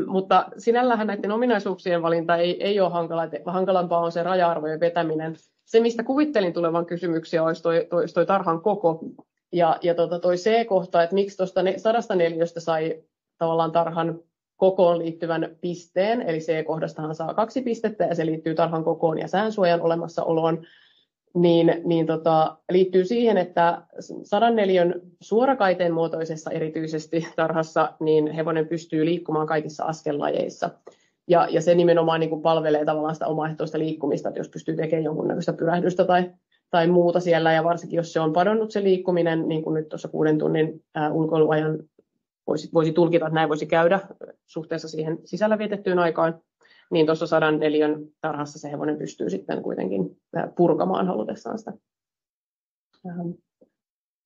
Mutta sinällähän näiden ominaisuuksien valinta ei ole hankalaa, hankalampaa on se raja-arvojen vetäminen. Se, mistä kuvittelin tulevan kysymyksiä, olisi toi tarhan koko. Ja toi C-kohta, että miksi tuosta 104 sai tavallaan tarhan kokoon liittyvän pisteen, eli C-kohdastahan saa 2 pistettä, ja se liittyy tarhan kokoon ja säänsuojan olemassaoloon, liittyy siihen, että 104 suorakaiteen muotoisessa erityisesti tarhassa, niin hevonen pystyy liikkumaan kaikissa askellajeissa. Ja se nimenomaan niin kuin palvelee tavallaan sitä omaehtoista liikkumista, että jos pystyy tekemään jonkunnäköistä pyrähdystä tai muuta siellä, ja varsinkin jos se on padonnut se liikkuminen, niin kuin nyt tuossa 6 tunnin ulkoiluajan voisi tulkita, että näin voisi käydä suhteessa siihen sisällä vietettyyn aikaan, niin tuossa 104 tarhassa se hevonen pystyy sitten kuitenkin purkamaan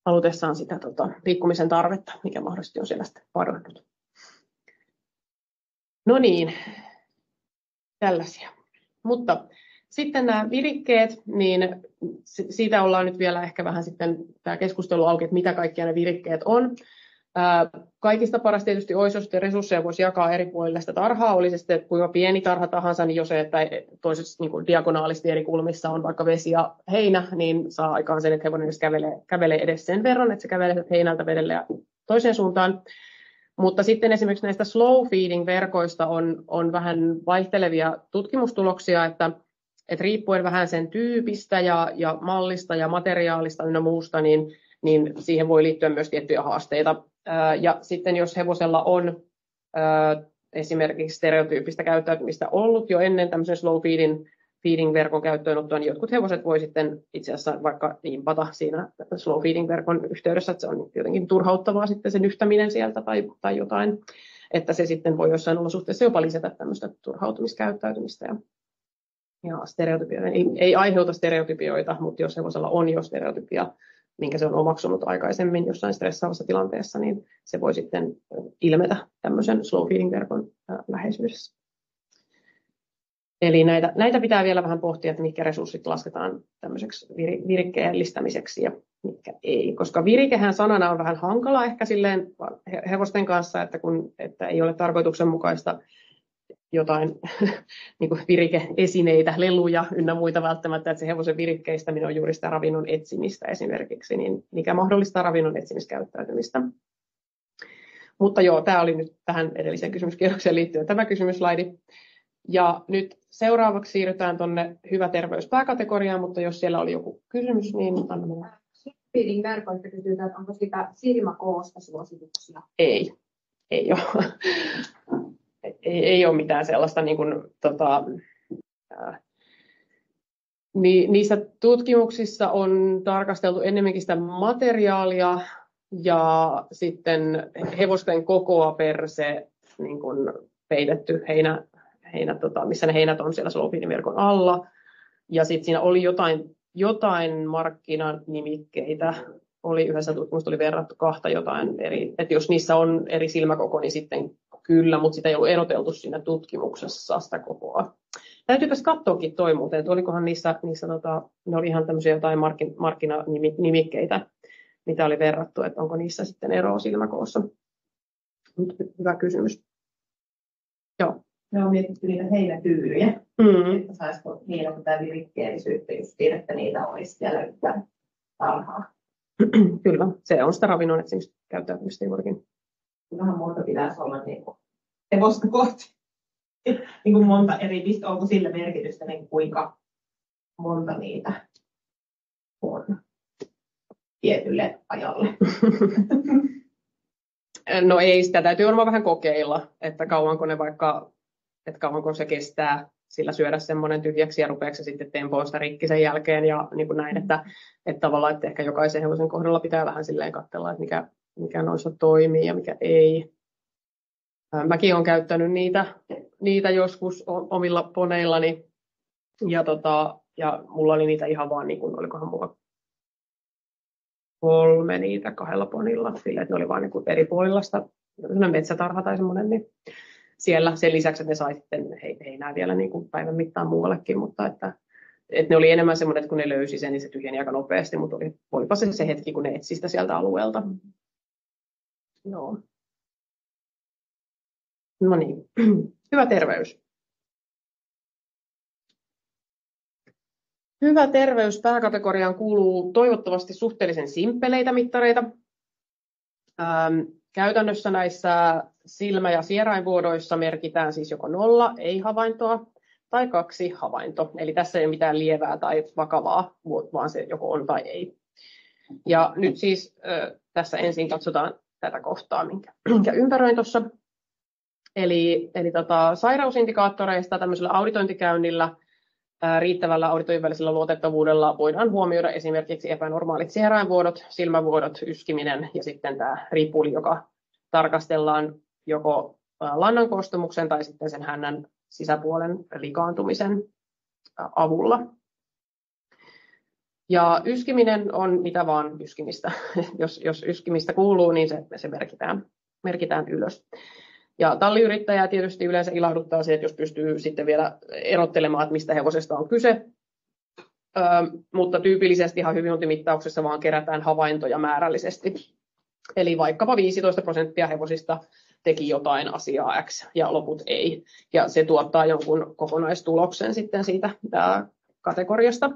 halutessaan sitä liikkumisen tarvetta, mikä mahdollisesti on siellä sitten padonnut. No niin, tällaisia. Mutta sitten nämä virikkeet, niin siitä ollaan nyt vielä ehkä vähän sitten tämä keskustelu auki, että mitä kaikkia ne virikkeet on. Kaikista paras tietysti olisi, jos resursseja voisi jakaa eri puolille sitä tarhaa, oli se sitten kuinka pieni tarha tahansa, niin jos että toisessa niin kuin diagonaalisti eri kulmissa on vaikka vesi ja heinä, niin saa aikaan sen, että hevonen kävelee edes sen verran, että se kävelee heinältä vedelle ja toiseen suuntaan. Mutta sitten esimerkiksi näistä slow feeding verkoista on vähän vaihtelevia tutkimustuloksia, että riippuen vähän sen tyypistä ja mallista ja materiaalista ynnä muusta, niin siihen voi liittyä myös tiettyjä haasteita. Ja sitten jos hevosella on esimerkiksi stereotyyppistä käyttäytymistä ollut jo ennen tämmöisen slow feeding verkon käyttöönottoa, niin jotkut hevoset voi sitten itse asiassa vaikka impata siinä slow feeding verkon yhteydessä, että se on jotenkin turhauttavaa sitten se nyhtäminen sieltä tai jotain, että se sitten voi jossain olosuhteessa jopa lisätä tämmöistä turhautumiskäyttäytymistä. Ja stereotypioita ei aiheuta stereotypioita, mutta jos hevosella on jo stereotypia, minkä se on omaksunut aikaisemmin jossain stressaavassa tilanteessa, niin se voi sitten ilmetä tämmöisen slow feeding verkon läheisyydessä. Eli näitä pitää vielä vähän pohtia, että mitkä resurssit lasketaan tämmöiseksi virikkeellistämiseksi ja mitkä ei. Koska virikehän sanana on vähän hankala ehkä silleen hevosten kanssa, että ei ole tarkoituksenmukaista jotain niin kuin virikeesineitä, leluja ynnä muita välttämättä, että se hevosen virikkeistäminen on juuri sitä ravinnon etsimistä esimerkiksi, niin mikä mahdollistaa ravinnon etsimiskäyttäytymistä. Mutta joo, tämä oli nyt tähän edelliseen kysymyskierrokseen liittyen tämä kysymyslaidi. Ja nyt seuraavaksi siirrytään tuonne hyvä terveys -pääkategoriaan, mutta jos siellä oli joku kysymys, niin anna mennä. Feeding verkoista kysytään, että onko sitä silmäkoosta suosituksia? Ei ole. Ei ole mitään sellaista, niin kuin, niissä tutkimuksissa on tarkasteltu enemmänkin sitä materiaalia ja sitten hevosten kokoa per se niin kuin peitetty heinä, missä ne heinät on siellä slow feeding verkon alla. Ja sitten siinä oli jotain markkinanimikkeitä. Yhdessä tutkimuksessa oli verrattu 2 jotain eri, että jos niissä on eri silmäkoko, niin sitten kyllä, mutta sitä ei ollut eroteltu siinä tutkimuksessa sitä kokoa. Täytyypäs katsoakin toi muuten, että olikohan niissä ne oli ihan tämmöisiä jotain markkinanimikkeitä, mitä oli verrattu, että onko niissä sitten eroa silmäkoossa. Hyvä kysymys. Joo. Me on mietitty niitä heinätyylyjä, että saisiko niillä tätä virikkeellisyyttä justiin, että niitä olisi siellä yhtään tarhaa. Kyllä, se on sitä ravinnon etsimistä käyttäytymistä juurikin. Vähän monta pitäisi olla hevosta kohti. Niin kuin monta eri, onko sillä merkitystä, niin kuinka monta niitä on tietylle ajalle? No ei, sitä täytyy varmaan vähän kokeilla, että kauanko se kestää sillä syödä semmoinen tyhjäksi ja rupeaako se sitten tempoon sitä rikki sen jälkeen ja niin kuin näin, että tavallaan, että ehkä jokaisen hevosen kohdalla pitää vähän silleen katsella, että mikä noissa toimii ja mikä ei. Mäkin olen käyttänyt niitä joskus omilla poneillani ja mulla oli niitä ihan vaan, niin kuin, olikohan mulla 3 niitä 2 ponilla, sillä että ne oli vaan niin kuin eri puolilla sitä metsätarha tai semmoinen, niin siellä sen lisäksi, että ne sai sitten heinää vielä niin kuin päivän mittaan muuallekin, mutta että ne oli enemmän semmoinen, että kun ne löysi sen, niin se tyhjeni aika nopeasti, mutta olipa se hetki, kun ne etsi sitä sieltä alueelta. Joo. No niin, hyvä terveys. Hyvä terveys pääkategoriaan kuuluu toivottavasti suhteellisen simppeleitä mittareita. Käytännössä näissä silmä- ja sierainvuodoissa merkitään siis joko 0, ei havaintoa, tai 2, havainto. Eli tässä ei ole mitään lievää tai vakavaa, vaan se joko on tai ei. Ja nyt siis tässä ensin katsotaan tätä kohtaa, minkä ympäröin tuossa. Eli sairausindikaattoreista tämmöisellä auditointikäynnillä riittävällä auditoinnin välisellä luotettavuudella voidaan huomioida esimerkiksi epänormaalit sierainvuodot, silmävuodot, yskiminen ja sitten tämä ripuli, joka tarkastellaan joko lannan koostumuksen tai sitten sen hännän sisäpuolen likaantumisen avulla. Ja yskiminen on mitä vaan yskimistä. Jos yskimistä kuuluu, niin se merkitään ylös. Ja talliyrittäjää tietysti yleensä ilahduttaa se, että jos pystyy sitten vielä erottelemaan, että mistä hevosesta on kyse. Mutta tyypillisesti ihan hyvinvointimittauksessa vaan kerätään havaintoja määrällisesti. Eli vaikkapa 15% hevosista teki jotain asiaa X ja loput ei. Ja se tuottaa jonkun kokonaistuloksen sitten siitä kategoriasta.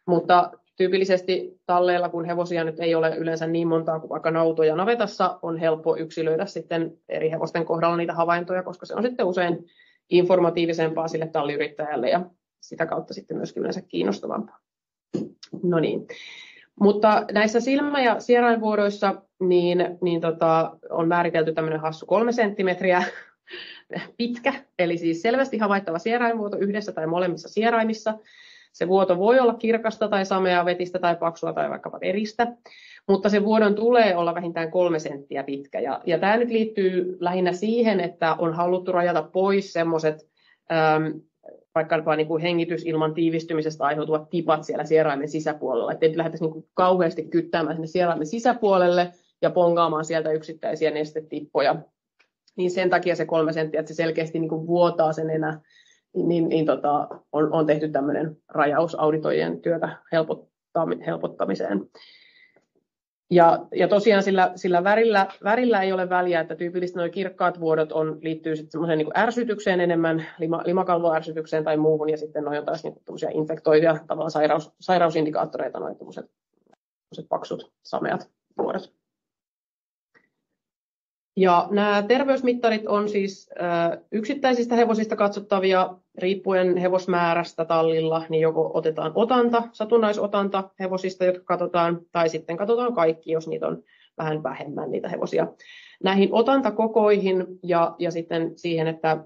Mutta tyypillisesti talleilla, kun hevosia nyt ei ole yleensä niin montaa kuin vaikka nautoja navetassa, on helppo yksilöidä sitten eri hevosten kohdalla niitä havaintoja, koska se on sitten usein informatiivisempaa sille talliyrittäjälle ja sitä kautta sitten myöskin yleensä kiinnostavampaa. No niin. Mutta näissä silmä- ja sierainvuodoissa on määritelty tämmöinen hassu 3 senttimetriä pitkä, eli siis selvästi havaittava sierainvuoto yhdessä tai molemmissa sieraimissa. Se vuoto voi olla kirkasta tai sameaa, vetistä tai paksua tai vaikkapa veristä, mutta se vuodon tulee olla vähintään 3 senttiä pitkä. Ja tämä nyt liittyy lähinnä siihen, että on haluttu rajata pois semmoiset vaikkapa niin kuin hengitysilman tiivistymisestä aiheutuvat tipat siellä sieraimen sisäpuolella, että ei lähdettäisi niin kuin kauheasti kyttäämään sinne sieraimen sisäpuolelle ja pongaamaan sieltä yksittäisiä nestetippoja. Niin sen takia se 3 senttiä, että se selkeästi niin kuin vuotaa sen enää. On tehty tämmöinen rajaus auditoijien työtä helpottamiseen. Ja tosiaan sillä värillä ei ole väliä, että tyypillisesti nuo kirkkaat vuodot liittyy sitten semmoiseen niin kuin ärsytykseen enemmän, limakalvoärsytykseen tai muuhun, ja sitten nuo on taas niin kuin infektoivia tavallaan sairausindikaattoreita, nuo tämmöiset paksut, sameat vuodot. Ja nämä terveysmittarit on siis yksittäisistä hevosista katsottavia, riippuen hevosmäärästä tallilla, niin joko otetaan otanta, satunnaisotanta hevosista, jotka katsotaan, tai sitten katsotaan kaikki, jos niitä on vähän vähemmän niitä hevosia. Näihin otantakokoihin ja sitten siihen, että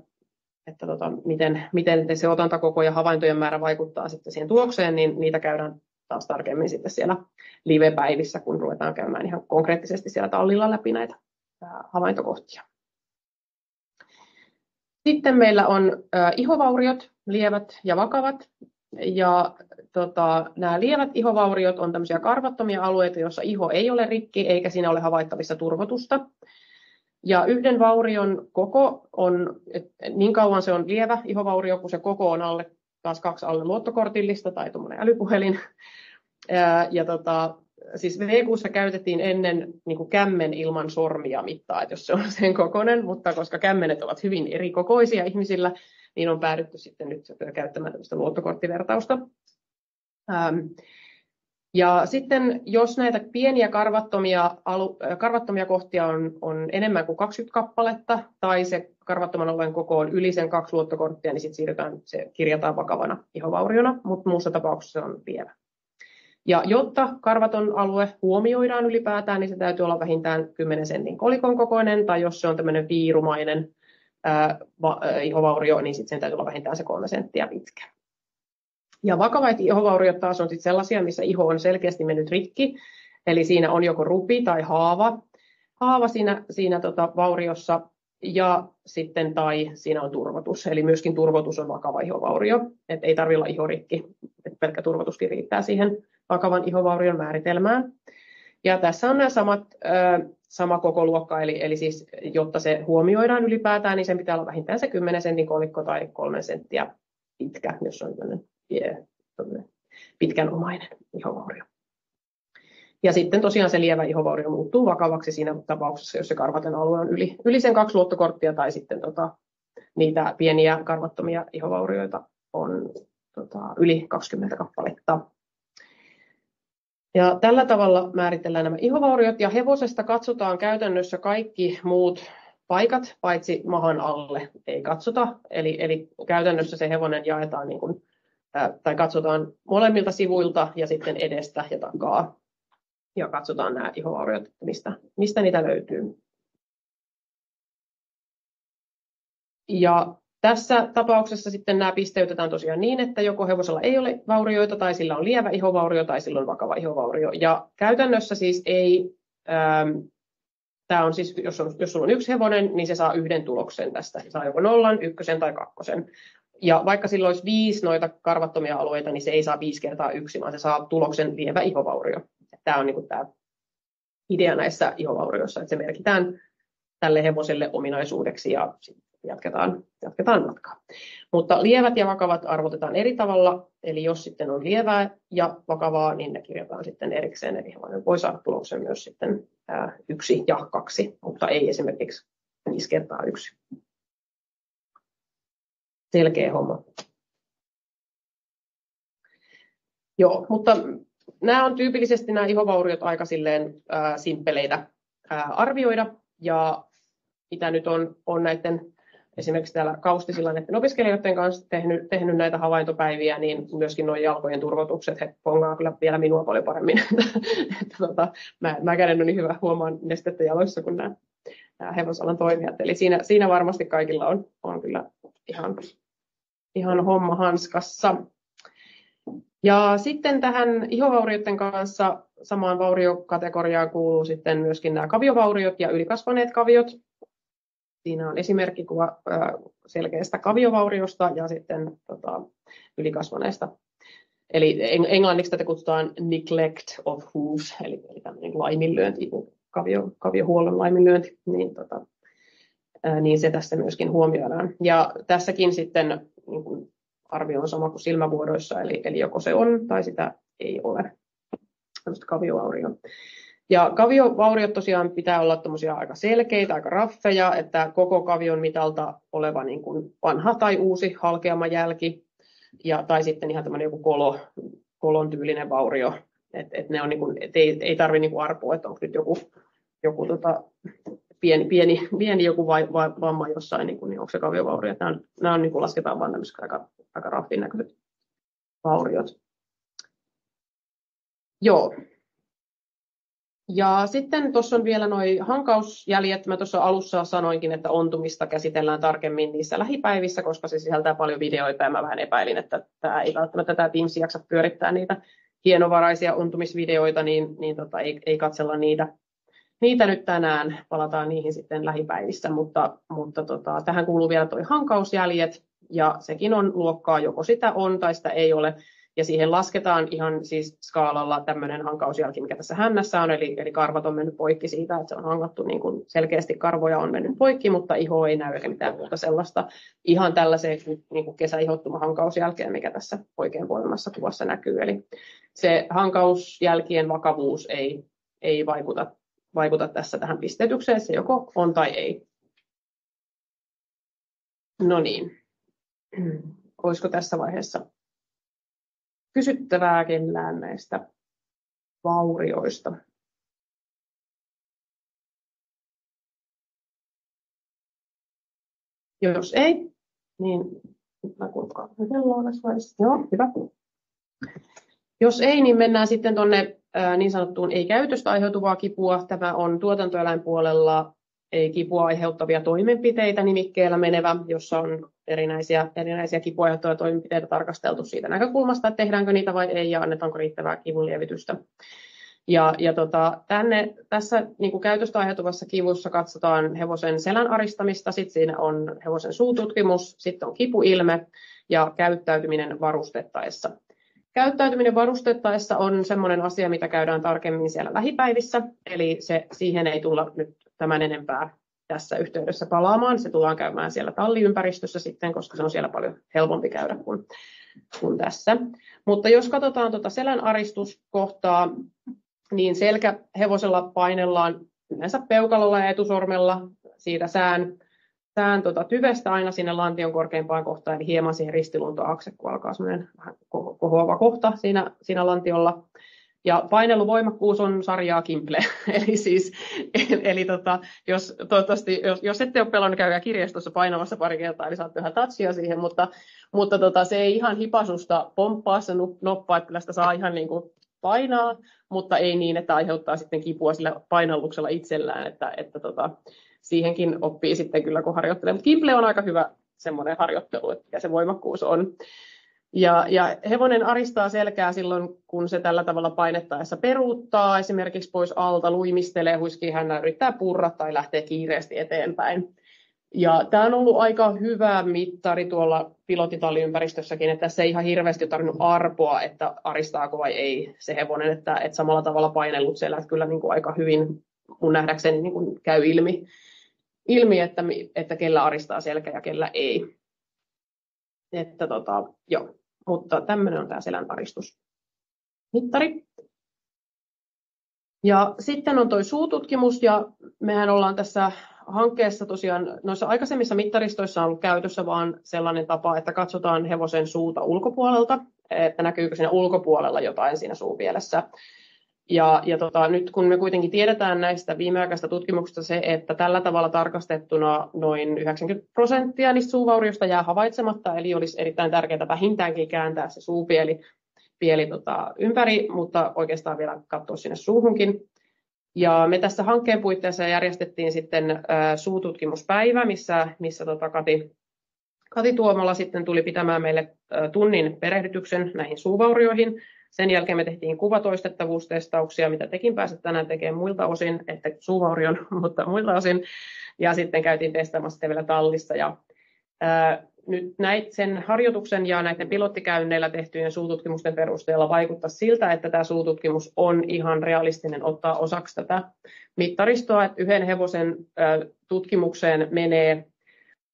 miten se otantakoko ja havaintojen määrä vaikuttaa sitten siihen tulokseen, niin niitä käydään taas tarkemmin sitten siellä live-päivissä, kun ruvetaan käymään ihan konkreettisesti siellä tallilla läpi näitä havaintokohtia. Sitten meillä on ihovauriot, lievät ja vakavat. Ja nämä lievät ihovauriot on tämmöisiä karvattomia alueita, joissa iho ei ole rikki eikä siinä ole havaittavissa turvotusta. Ja yhden vaurion koko on, niin kauan se on lievä ihovaurio, kun se koko on taas 2 alle luottokortillista tai tuommoinen älypuhelin. Siis VQ:ssa käytettiin ennen niin kuin kämmen ilman sormia mittaa, että jos se on sen kokoinen, mutta koska kämmenet ovat hyvin eri kokoisia ihmisillä, niin on päädytty sitten nyt käyttämään tämmöistä luottokorttivertausta. Ja sitten jos näitä pieniä karvattomia kohtia on enemmän kuin 20 kappaletta, tai se karvattoman alueen koko on yli sen 2 luottokorttia, niin sitten se kirjataan vakavana ihovauriona, mutta muussa tapauksessa se on lievä. Ja jotta karvaton alue huomioidaan ylipäätään, niin se täytyy olla vähintään 10 sentin kolikon kokoinen, tai jos se on tämmöinen viirumainen ihovaurio, niin sitten sen täytyy olla vähintään se 3 senttiä pitkä. Ja vakavat ihovauriot taas on sitten sellaisia, missä iho on selkeästi mennyt rikki, eli siinä on joko rupi tai haava siinä vauriossa, ja sitten tai siinä on turvotus, eli myöskin turvotus on vakava ihovaurio, että ei tarvitse olla ihorikki, että pelkkä turvotuskin riittää siihen vakavan ihovaurion määritelmään. Ja tässä on nämä sama kokoluokka, eli siis jotta se huomioidaan ylipäätään, niin sen pitää olla vähintään se 10 sentin kolikko tai 3 senttiä pitkä, jos on tämmöinen pitkänomainen ihovaurio. Ja sitten tosiaan se lievä ihovaurio muuttuu vakavaksi siinä tapauksessa, jos se karvaten alue on yli sen 2 luottokorttia tai sitten niitä pieniä karvattomia ihovaurioita on yli 20 kappaletta. Ja tällä tavalla määritellään nämä ihovauriot ja hevosesta katsotaan käytännössä kaikki muut paikat, paitsi mahan alle ei katsota. Eli käytännössä se hevonen jaetaan tai katsotaan molemmilta sivuilta ja sitten edestä ja takaa. Ja katsotaan nämä ihovauriot, mistä niitä löytyy. Ja tässä tapauksessa sitten nämä pisteytetään tosiaan niin, että joko hevosella ei ole vaurioita, tai sillä on lievä ihovaurio, tai sillä on vakava ihovaurio. Ja käytännössä siis ei, tämä on siis, jos sulla on 1 hevonen, niin se saa 1 tuloksen tästä. Se saa joko 0, 1 tai 2. Ja vaikka sillä olisi 5 noita karvattomia alueita, niin se ei saa 5 kertaa 1, vaan se saa tuloksen lievä ihovaurio. Tämä on niin kuin tämä idea näissä ihovaurioissa, että se merkitään tälle hevoselle ominaisuudeksi ja jatketaan matkaa. Mutta lievät ja vakavat arvotetaan eri tavalla, eli jos sitten on lievää ja vakavaa, niin ne kirjataan sitten erikseen, eli hevonen voi saada tuloksen myös sitten 1 ja 2, mutta ei esimerkiksi 5 kertaa 1. Selkeä homma. Joo, mutta nämä on tyypillisesti nämä ihovauriot aika silleen simppeleitä arvioida, ja mitä nyt on näiden esimerkiksi täällä Kaustisilla näiden opiskelijoiden kanssa tehnyt näitä havaintopäiviä, niin myöskin nuo jalkojen turvotukset, he pongaa kyllä vielä minua paljon paremmin. Mäkään en ole niin hyvä huomaan nestettä jaloissa kuin nämä hevosalan toimijat. Eli siinä varmasti kaikilla on kyllä ihan homma hanskassa. Ja sitten tähän ihovaurioiden kanssa samaan vauriokategoriaan kuuluu sitten myöskin nämä kaviovauriot ja ylikasvaneet kaviot. Siinä on esimerkkikuva selkeästä kaviovauriosta ja sitten ylikasvaneesta. Eli englanniksi tätä kutsutaan neglect of hooves, eli tämmöinen laiminlyönti, kaviohuollon laiminlyönti, niin se tässä myöskin huomioidaan. Ja tässäkin sitten niin arvio on sama kuin silmävuodoissa, eli joko se on tai sitä ei ole, tämmöistä kaviovaurioa. Ja kaviovauriot tosiaan pitää olla aika selkeitä, aika raffeja, että koko kavion mitalta oleva niin kuin vanha tai uusi halkeama jälki, tai sitten ihan tämmöinen joku kolon tyylinen vaurio. Et ne on niin kuin, ei tarvitse niin kuin arpoa, että onko nyt joku pieni joku vamma jossain, niin onko se kaviovaurio. Nämä on niin kuin lasketaan vaan tämmöiset aika raffin näköiset vauriot. Joo. Ja sitten tuossa on vielä nuo hankausjäljet. Mä tuossa alussa sanoinkin, että ontumista käsitellään tarkemmin niissä lähipäivissä, koska se sisältää paljon videoita ja mä vähän epäilin, että tämä ei välttämättä tämä Teams jaksa pyörittää niitä hienovaraisia ontumisvideoita, niin ei katsella niitä nyt tänään. Palataan niihin sitten lähipäivissä, mutta tähän kuuluu vielä tuo hankausjäljet ja sekin on luokkaa, joko sitä on tai sitä ei ole. Ja siihen lasketaan ihan siis skaalalla tämmöinen hankausjälki, mikä tässä hännässä on, eli karvat on mennyt poikki siitä, että se on hangattu niin kuin selkeästi, karvoja on mennyt poikki, mutta iho ei näy eikä mitään muuta sellaista. Ihan tällaiseen niin kuin kesäihottuma hankausjälkeen, mikä tässä oikein puolemmassa kuvassa näkyy. Eli se hankausjälkien vakavuus ei vaikuta tässä tähän pisteytykseen, se joko on tai ei. No niin, olisiko tässä vaiheessa kysyttävää kellään näistä vaurioista? Jos ei, niin joo, hyvä. Jos ei, niin mennään sitten tuonne niin sanottuun ei-käytöstä aiheutuvaa kipua. Tämä on tuotantoeläinpuolella ei kipua aiheuttavia toimenpiteitä nimikkeellä menevä, jossa on erinäisiä kipua aiheuttavia toimenpiteitä tarkasteltu siitä näkökulmasta, että tehdäänkö niitä vai ei ja annetaanko riittävää kivunlievitystä. Tässä niin kuin käytöstä aiheutuvassa kivussa katsotaan hevosen selän aristamista, sitten siinä on hevosen suututkimus, sitten on kipuilme ja käyttäytyminen varustettaessa. Käyttäytyminen varustettaessa on sellainen asia, mitä käydään tarkemmin siellä lähipäivissä, eli siihen ei tulla nyt tämän enempää tässä yhteydessä palaamaan. Se tullaan käymään siellä talliympäristössä sitten, koska se on siellä paljon helpompi käydä kuin tässä. Mutta jos katsotaan selän aristuskohtaa, niin selkä hevosella painellaan yleensä peukalolla ja etusormella siitä sään tyvestä aina sinne lantion korkeimpaan kohtaan, eli hieman siihen ristiluntoakse, kun alkaa semmoinen vähän kohoava kohta siinä lantiolla. Ja painelluvoimakkuus on sarjaa Kimble, jos ette ole pelannut käydä kirjastossa painamassa pari kertaa, niin saatte vähän touchia siihen, mutta se ei ihan hipasusta pomppaa se noppa, että kyllä sitä saa ihan niin kuin painaa, mutta ei niin, että aiheuttaa sitten kipua sillä painalluksella itsellään, että siihenkin oppii sitten kyllä, kun harjoittelee. Mutta Kimble on aika hyvä semmoinen harjoittelu, että se voimakkuus on. Ja hevonen aristaa selkää silloin, kun se tällä tavalla painettaessa peruuttaa, esimerkiksi pois alta, luimistelee, huiskii hännää, yrittää purra tai lähtee kiireesti eteenpäin. Ja tämä on ollut aika hyvä mittari tuolla pilotitalliympäristössäkin, että tässä ei ihan hirveästi ole tarvinnut arpoa, että aristaako vai ei se hevonen, että samalla tavalla painellut selät kyllä niin kuin aika hyvin mun nähdäkseni niin kuin käy ilmi että kellä aristaa selkä ja kellä ei. Että joo. Mutta tämmöinen on tämä selän aristusmittari. Ja sitten on tuo suututkimus, ja mehän ollaan tässä hankkeessa tosiaan, noissa aikaisemmissa mittaristoissa on ollut käytössä vaan sellainen tapa, että katsotaan hevosen suuta ulkopuolelta, että näkyykö siinä ulkopuolella jotain siinä suupielessä. Ja nyt kun me kuitenkin tiedetään näistä viimeaikaisista tutkimuksista se, että tällä tavalla tarkastettuna noin 90% niistä suuvaurioista jää havaitsematta, eli olisi erittäin tärkeää vähintäänkin kääntää se suupieli ympäri, mutta oikeastaan vielä katsoa sinne suuhunkin. Ja me tässä hankkeen puitteissa järjestettiin sitten suututkimuspäivä, missä Kati Tuomola sitten tuli pitämään meille tunnin perehdytyksen näihin suuvaurioihin. Sen jälkeen me tehtiin kuvatoistettavuustestauksia, mitä tekin pääset tänään tekemään muilta osin, että suuvaurion, mutta muilta osin. Ja sitten käytiin testaamassa vielä tallissa. Ja, nyt sen harjoituksen ja näiden pilottikäynneillä tehtyjen suututkimusten perusteella vaikuttaa siltä, että tämä suututkimus on ihan realistinen ottaa osaksi tätä mittaristoa. Että yhden hevosen tutkimukseen menee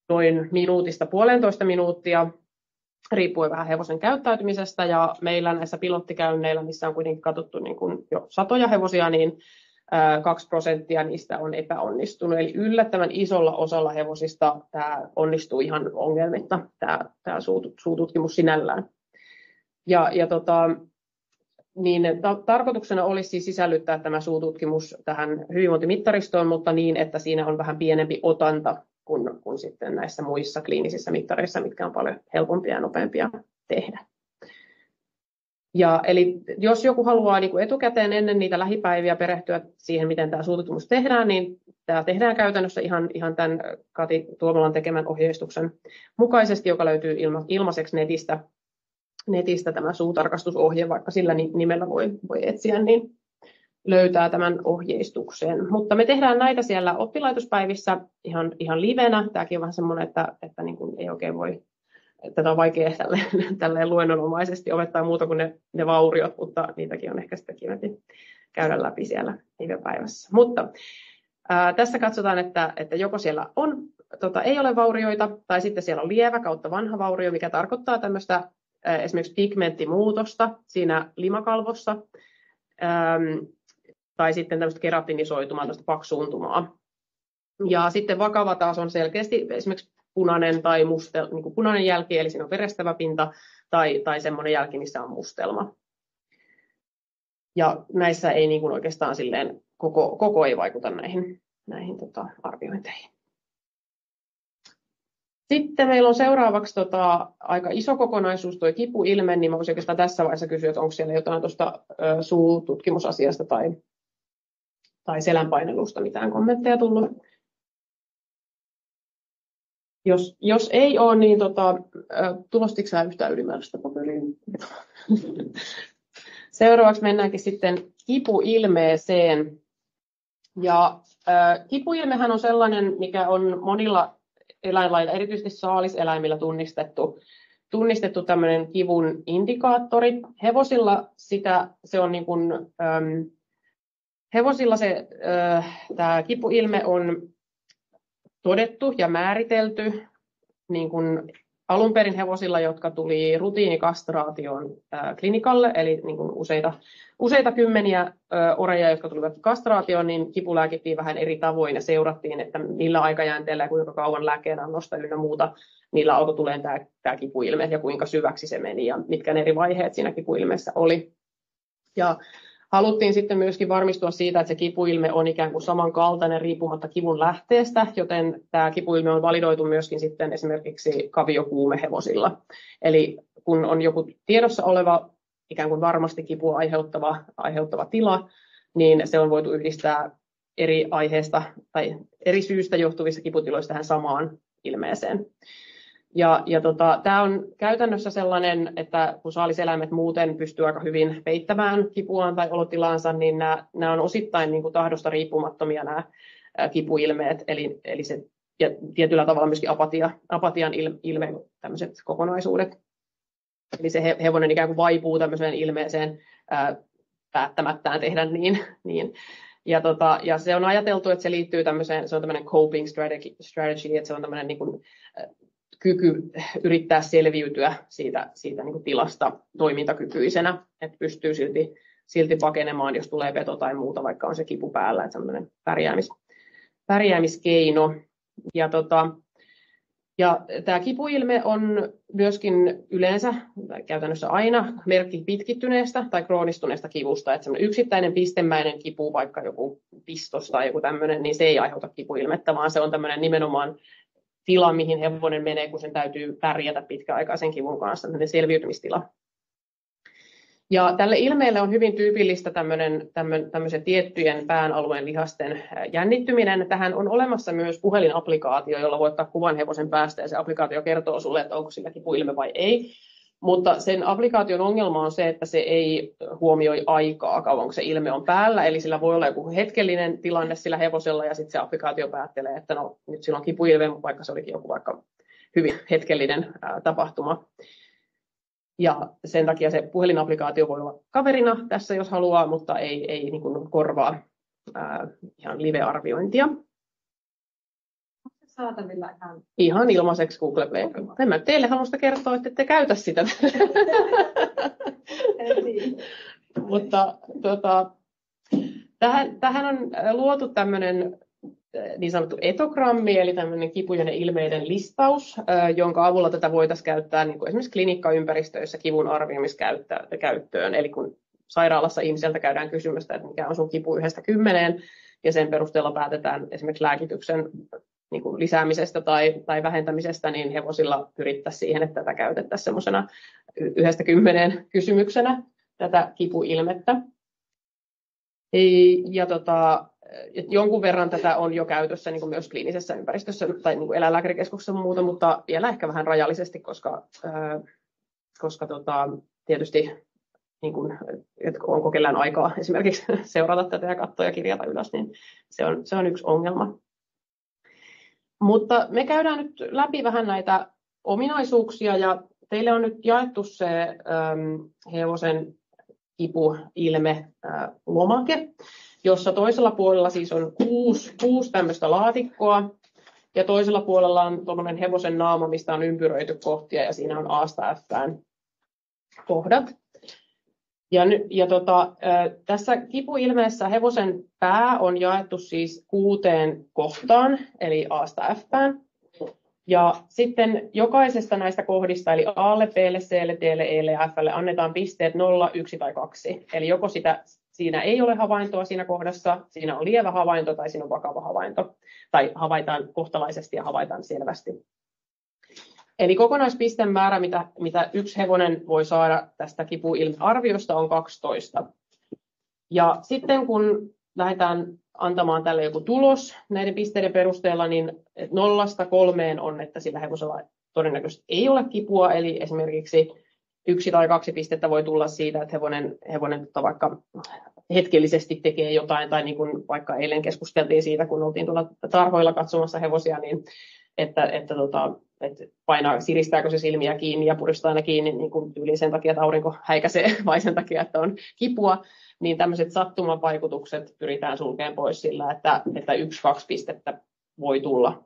noin minuutista 1,5 minuuttia, riippuen vähän hevosen käyttäytymisestä, ja meillä näissä pilottikäynneillä, missä on kuitenkin katsottu niin kuin jo satoja hevosia, niin 2% niistä on epäonnistunut. Eli yllättävän isolla osalla hevosista tämä onnistuu ihan ongelmitta, tämä suututkimus sinällään. Tarkoituksena olisi siis sisällyttää tämä suututkimus tähän hyvinvointimittaristoon, mutta niin, että siinä on vähän pienempi otanta kuin sitten näissä muissa kliinisissä mittareissa, mitkä on paljon helpompia ja nopeampia tehdä. Eli jos joku haluaa niin kuin etukäteen ennen niitä lähipäiviä perehtyä siihen, miten tämä suututkimus tehdään, niin tämä tehdään käytännössä ihan tämän Kati Tuomolan tekemän ohjeistuksen mukaisesti, joka löytyy ilmaiseksi netistä tämä suutarkastusohje, vaikka sillä nimellä voi etsiä, niin löytää tämän ohjeistuksen. Mutta me tehdään näitä siellä oppilaitospäivissä ihan livenä. Tämäkin on vähän semmoinen, että niin kuin ei oikein voi, tätä on vaikea tälleen luennonomaisesti opettaa muuta kuin ne vauriot, mutta niitäkin on ehkä sitten kiinni käydä läpi siellä livepäivässä. Mutta tässä katsotaan, että joko siellä ei ole vaurioita, tai sitten siellä on lievä kautta vanha vaurio, mikä tarkoittaa tämmöistä esimerkiksi pigmenttimuutosta siinä limakalvossa, tai sitten tämmöistä keratinisoitumaa, tämmöistä paksuuntumaa. Ja sitten vakava taas on selkeästi esimerkiksi punainen tai niin kuin punainen jälki, eli siinä on verestävä pinta, tai semmoinen jälki, missä on mustelma. Ja näissä ei niin kuin oikeastaan silleen, koko ei vaikuta näihin arviointeihin. Sitten meillä on seuraavaksi aika iso kokonaisuus, tuo kipuilme, niin mä voisin oikeastaan tässä vaiheessa kysyä, että onko siellä jotain tuosta suututkimusasiasta tai selänpainelusta mitään kommentteja tullut. Jos ei ole, niin tulostiko sä yhtään ylimääräistä paperia? Seuraavaksi mennäänkin sitten kipuilmeeseen. Ja kipuilmehän on sellainen, mikä on monilla eläinlailla, erityisesti saaliseläimillä tunnistettu tämmöinen kivun indikaattori. Hevosilla se on niin kuin, hevosilla tämä kipuilme on todettu ja määritelty niin kuin alun perin hevosilla, jotka tuli rutiinikastraation klinikalle, eli niin kuin useita kymmeniä oreja, jotka tulivat kastraatioon, niin kipu lääkittiin vähän eri tavoin ja seurattiin, että millä aikajänteellä ja kuinka kauan lääkkeenannosta ynnä muuta niillä alkoi tulemaan tämä kipuilme ja kuinka syväksi se meni ja mitkä ne eri vaiheet siinä kipuilmeessä oli. Ja haluttiin sitten myöskin varmistua siitä, että se kipuilme on ikään kuin samankaltainen riippumatta kivun lähteestä, joten tämä kipuilme on validoitu myöskin sitten esimerkiksi kaviokuumehevosilla. Eli kun on joku tiedossa oleva ikään kuin varmasti kipua aiheuttava tila, niin se on voitu yhdistää eri aiheesta tai eri syystä johtuvissa kiputiloissa tähän samaan ilmeeseen. Tämä on käytännössä sellainen, että kun saaliseläimet muuten pystyy aika hyvin peittämään kipuaan tai olotilaansa, niin nämä on osittain niin kuin tahdosta riippumattomia nämä kipuilmeet, eli se ja tietyllä tavalla myöskin apatian ilme, tämmöiset kokonaisuudet. Eli se hevonen ikään kuin vaipuu tämmöiseen ilmeeseen päättämättään tehdä niin. Ja se on ajateltu, että se liittyy tämmöiseen, se on tämmöinen coping strategy, että se on tämmöinen niin kuin kyky yrittää selviytyä siitä niin kuin tilasta toimintakykyisenä, että pystyy silti pakenemaan, jos tulee peto tai muuta, vaikka on se kipu päällä, että semmoinen pärjäämiskeino. Ja tämä kipuilme on myöskin yleensä, käytännössä aina, merkki pitkittyneestä tai kroonistuneesta kivusta. Että semmoinen yksittäinen pistemäinen kipu, vaikka joku pistos tai joku tämmöinen, niin se ei aiheuta kipuilmettä, vaan se on tämmöinen nimenomaan tila, mihin hevonen menee, kun sen täytyy pärjätä pitkäaikaisen kivun kanssa, tämmöinen selviytymistila. Ja tälle ilmeelle on hyvin tyypillistä tämmöisen tiettyjen pään alueen lihasten jännittyminen. Tähän on olemassa myös puhelinapplikaatio, jolla voi ottaa kuvan hevosen päästä ja se applikaatio kertoo sulle, että onko sillä kipuilme vai ei. Mutta sen applikaation ongelma on se, että se ei huomioi aikaa, kauanko se ilme on päällä. Eli sillä voi olla joku hetkellinen tilanne sillä hevosella ja sitten se applikaatio päättelee, että no nyt sillä on kipuilme, vaikka se olikin joku vaikka hyvin hetkellinen tapahtuma. Ja sen takia se puhelinapplikaatio voi olla kaverina tässä, jos haluaa, mutta ei niin kuin korvaa ihan live-arviointia. Saatavilla ihan ilmaiseksi Google Play. En mä teille halua sitä kertoa, että ette käytä sitä. Mutta tähän on luotu tämmöinen niin sanottu etogrammi, eli tämmöinen kipujen ja ilmeiden listaus, jonka avulla tätä voitaisiin käyttää niin kuin esimerkiksi klinikkaympäristöissä kivun arvioimiskäyttöön. Eli kun sairaalassa ihmiseltä käydään kysymästä, että mikä on sun kipu 1–10, ja sen perusteella päätetään esimerkiksi lääkityksen niin kuin lisäämisestä tai vähentämisestä, niin hevosilla pyrittäisiin siihen, että tätä käytettäisiin semmoisena 1–10 kysymyksenä, tätä kipuilmettä. Ja jonkun verran tätä on jo käytössä niin kuin myös kliinisessä ympäristössä tai niin kuin eläinlääkärikeskuksessa ja muuta, mutta vielä ehkä vähän rajallisesti, koska tietysti niin kuin, onko kellään aikaa esimerkiksi seurata tätä ja katsoa ja kirjata ylös, niin se on yksi ongelma. Mutta me käydään nyt läpi vähän näitä ominaisuuksia ja teille on nyt jaettu se hevosen kipuilme lomake, jossa toisella puolella siis on kuusi tämmöistä laatikkoa ja toisella puolella on tuollainen hevosen naama, mistä on ympyröity kohtia ja siinä on A:sta F:ään kohdat. Tässä kipuilmeessä hevosen pää on jaettu siis 6 kohtaan, eli A:sta F:ään. Ja sitten jokaisesta näistä kohdista, eli A:lle, B:lle, C:lle, D:lle, E:lle ja F:lle annetaan pisteet 0, 1 tai 2. Eli joko siinä ei ole havaintoa siinä kohdassa, siinä on lievä havainto tai siinä on vakava havainto. Tai havaitaan kohtalaisesti ja havaitaan selvästi. Eli kokonaispistemäärä, mitä yksi hevonen voi saada tästä kipuilmearviosta, on 12. Ja sitten kun lähdetään antamaan tälle joku tulos näiden pisteiden perusteella, niin 0–3 on, että sillä hevosella todennäköisesti ei ole kipua, eli esimerkiksi 1 tai 2 pistettä voi tulla siitä, että hevonen vaikka hetkellisesti tekee jotain, tai niin kuin vaikka eilen keskusteltiin siitä, kun oltiin tuolla tarhoilla katsomassa hevosia, niin että siristääkö se silmiä kiinni ja puristaa ne kiinni niin kuin yli sen takia, että aurinko häikäisee, vai sen takia, että on kipua, niin tämmöiset sattumanvaikutukset pyritään sulkemaan pois sillä, että 1–2 pistettä voi tulla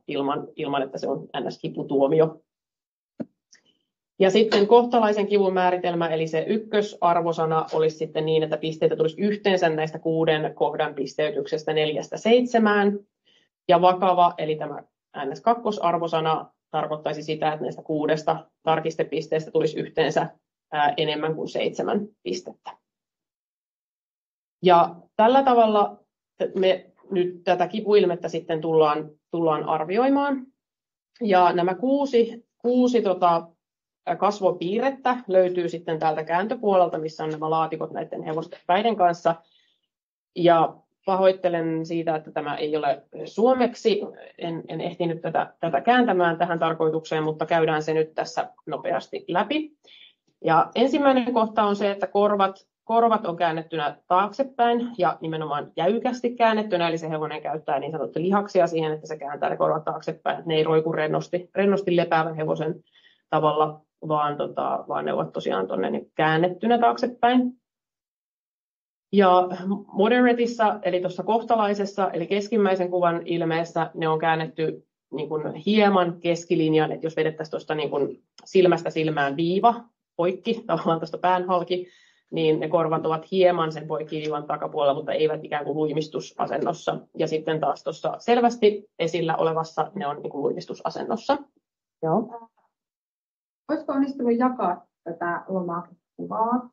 ilman, että se on ns-kiputuomio. Ja sitten kohtalaisen kivun määritelmä, eli se ykkösarvosana olisi sitten niin, että pisteitä tulisi yhteensä näistä 6 kohdan pisteytyksestä 4-7. Ja vakava, eli tämä NS2-arvosana tarkoittaisi sitä, että näistä 6 tarkistepisteestä tulisi yhteensä enemmän kuin 7 pistettä. Ja tällä tavalla me nyt tätä kipuilmettä sitten tullaan arvioimaan. Ja nämä 6 kasvopiirrettä löytyy sitten täältä kääntöpuolelta, missä on nämä laatikot näiden hevosten päiden kanssa. Ja pahoittelen siitä, että tämä ei ole suomeksi. En ehtinyt tätä kääntämään tähän tarkoitukseen, mutta käydään se nyt tässä nopeasti läpi. Ja ensimmäinen kohta on se, että korvat on käännettynä taaksepäin ja nimenomaan jäykästi käännettynä, eli se hevonen käyttää niin sanottu lihaksia siihen, että se kääntää ne korvat taaksepäin. Ne ei roiku rennosti lepäävän hevosen tavalla, vaan ne ovat tosiaan tuonne niin käännettynä taaksepäin. Ja moderateissa, eli tuossa kohtalaisessa, eli keskimmäisen kuvan ilmeessä, ne on käännetty niin kuin hieman keskilinjan, että jos vedettäisiin tuosta niin kuin silmästä silmään viiva poikki, tavallaan tuosta pään halki, niin ne korvat ovat hieman sen poikkiviivan takapuolella, mutta eivät ikään kuin luimistusasennossa. Ja sitten taas tuossa selvästi esillä olevassa ne on niin kuin luimistusasennossa. Joo. Olisiko onnistunut jakaa tätä lomakuvaa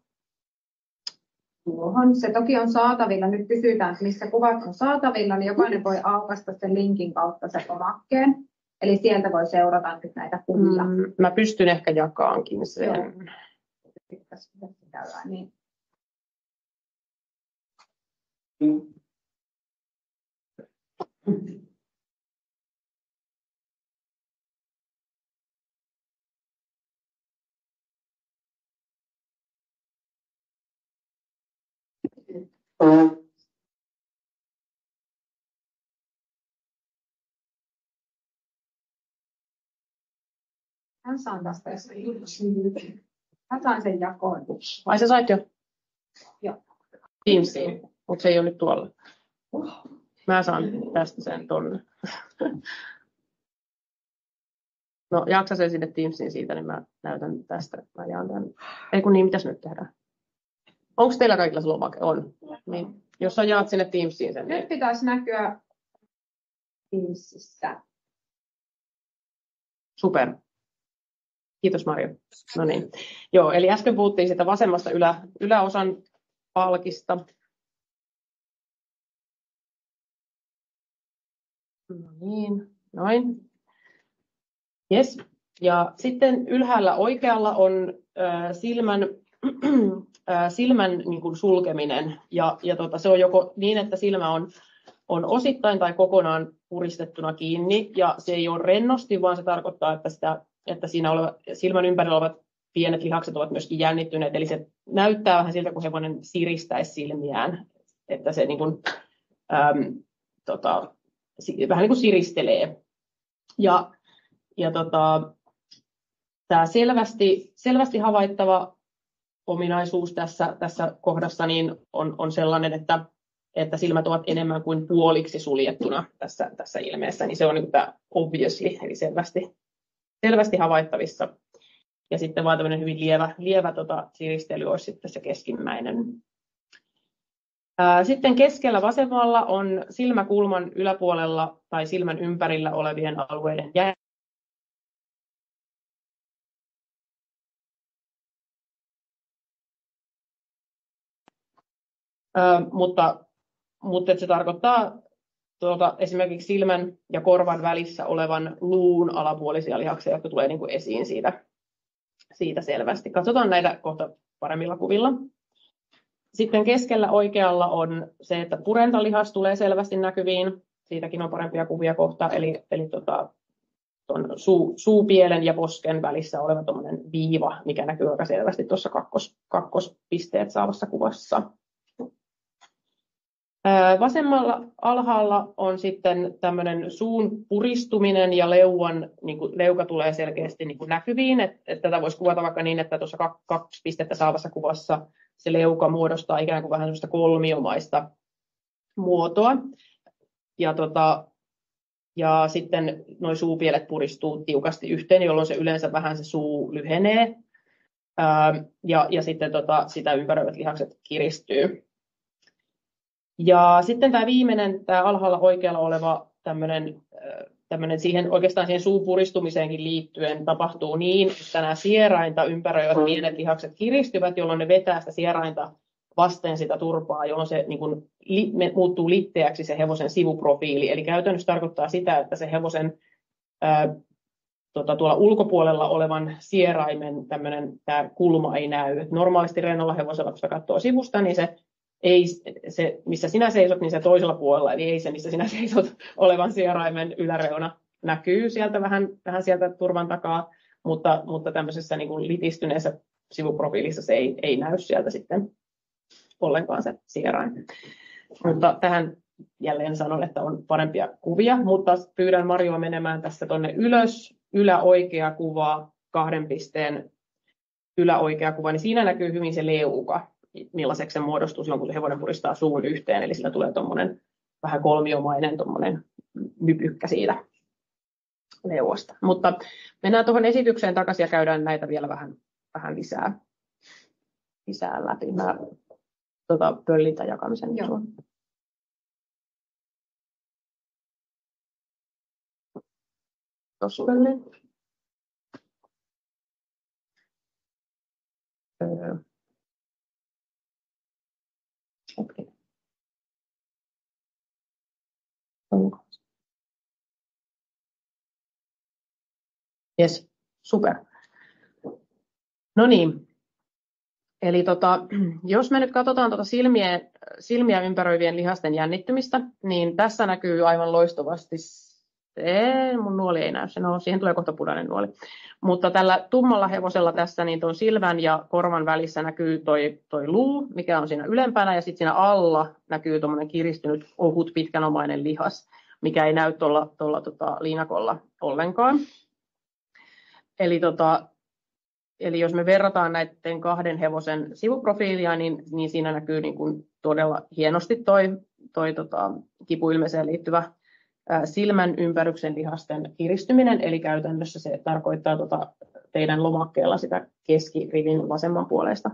tuohon? Se toki on saatavilla. Nyt kysytään, että missä kuvat on saatavilla, niin jokainen voi aukaista sen linkin kautta sen lomakkeen. Eli sieltä voi seurata nyt näitä kuvia. Mä pystyn ehkä jakaankin sen. Niin. Hän saa tästä. Hän saa sen jakoon. Ai sä sait jo? Joo. Teamsiin, mutta se ei ole nyt tuolla. Mä saan tästä sen tonne. No jaksa sen sinne Teamsiin siitä, niin mä näytän tästä. Mä jaan tämän. Ei kun niin, mitäs nyt tehdään? Onko teillä kaikilla se lomake? On. Niin. Jos sä jaat sinne Teamsiin sen. Nyt pitäisi näkyä Teamsissa. Super. Kiitos Marjo. No niin. Joo, eli äsken puhuttiin siitä vasemmasta yläosan palkista. No niin, noin. Yes. Ja sitten ylhäällä oikealla on silmän niin kuin sulkeminen. Ja se on joko niin, että silmä on osittain tai kokonaan puristettuna kiinni. Ja se ei ole rennosti, vaan se tarkoittaa, että siinä silmän ympärillä olevat pienet lihakset ovat myöskin jännittyneet. Eli se näyttää vähän siltä, kun hevonen siristäisi silmiään. Että se niin kuin, vähän niin kuin siristelee. Ja tämä selvästi havaittava ominaisuus tässä kohdassa niin on sellainen, että silmät ovat enemmän kuin puoliksi suljettuna tässä ilmeessä. Niin se on niin kuin tämä obviously, eli selvästi havaittavissa. Ja sitten vaan tämmöinen hyvin lievä siristely olisi sitten se keskimmäinen. Sitten keskellä vasemmalla on silmäkulman yläpuolella tai silmän ympärillä olevien alueiden mutta se tarkoittaa esimerkiksi silmän ja korvan välissä olevan luun alapuolisia lihaksia, jotka tulee niin kuin esiin siitä selvästi. Katsotaan näitä kohta paremmilla kuvilla. Sitten keskellä oikealla on se, että purentalihas tulee selvästi näkyviin. Siitäkin on parempia kuvia kohta. Eli tuon suupielen ja posken välissä oleva tuommoinen viiva, mikä näkyy aika selvästi tuossa kakkospisteet saavassa kuvassa. Vasemmalla alhaalla on sitten tämmöinen suun puristuminen ja leuka tulee selkeästi niin kuin näkyviin. Että tätä voisi kuvata vaikka niin, että tuossa 2 pistettä saavassa kuvassa se leuka muodostaa ikään kuin vähän sellaista kolmiomaista muotoa. Ja Ja sitten nuo suupielet puristuu tiukasti yhteen, jolloin se yleensä vähän se suu lyhenee. Ja sitten sitä ympäröivät lihakset kiristyy. Ja sitten tämä viimeinen, tämä alhaalla oikealla oleva tämmöinen oikeastaan siihen suun puristumiseenkin liittyen tapahtuu niin, että nämä sierainta ympäröivät pienet lihakset kiristyvät, jolloin ne vetää sitä sierainta vasten sitä turpaa, jolloin se niin kuin muuttuu litteäksi se hevosen sivuprofiili. Eli käytännössä tarkoittaa sitä, että se hevosen tuolla ulkopuolella olevan sieraimen tämä kulma ei näy. Et normaalisti rennolla hevosella, kun sitä katsoo sivusta, niin se, missä sinä seisot, niin se toisella puolella, eli ei se, missä sinä seisot olevan sieraimen yläreuna näkyy sieltä vähän sieltä turvan takaa, mutta tämmöisessä niin kuin litistyneessä sivuprofiilissa se ei näy sieltä sitten ollenkaan se sierain. Mutta tähän jälleen sanon, että on parempia kuvia, mutta pyydän Marjoa menemään tässä tuonne ylös, yläoikea kuva, 2 pisteen yläoikea kuva, niin siinä näkyy hyvin se leuka, millaiseksi se muodostuu silloin, kun se hevonen puristaa suun yhteen, eli sillä tulee tuommoinen vähän kolmiomainen tuommoinen nypykkä siitä leuasta. Mutta mennään tuohon esitykseen takaisin ja käydään näitä vielä vähän lisää läpi. Mä pöllin tämän jakamisen. Joo. Tuossa pöllin. Okay. Yes, super. No niin. Eli jos me nyt katsotaan silmiä ympäröivien lihasten jännittymistä, niin tässä näkyy aivan loistavasti mun nuoli ei näy, siihen tulee kohta punainen nuoli. Mutta tällä tummalla hevosella tässä niin tuon silmän ja korvan välissä näkyy toi luu, mikä on siinä ylempänä, ja sitten siinä alla näkyy tuommoinen kiristynyt ohut pitkänomainen lihas, mikä ei näy tuolla liinakolla ollenkaan. Eli jos me verrataan näiden 2 hevosen sivuprofiilia, niin siinä näkyy niin kuin todella hienosti toi kipuilmeeseen liittyvä silmän ympäryksen lihasten kiristyminen, eli käytännössä se tarkoittaa teidän lomakkeella sitä keskirivin vasemmanpuoleista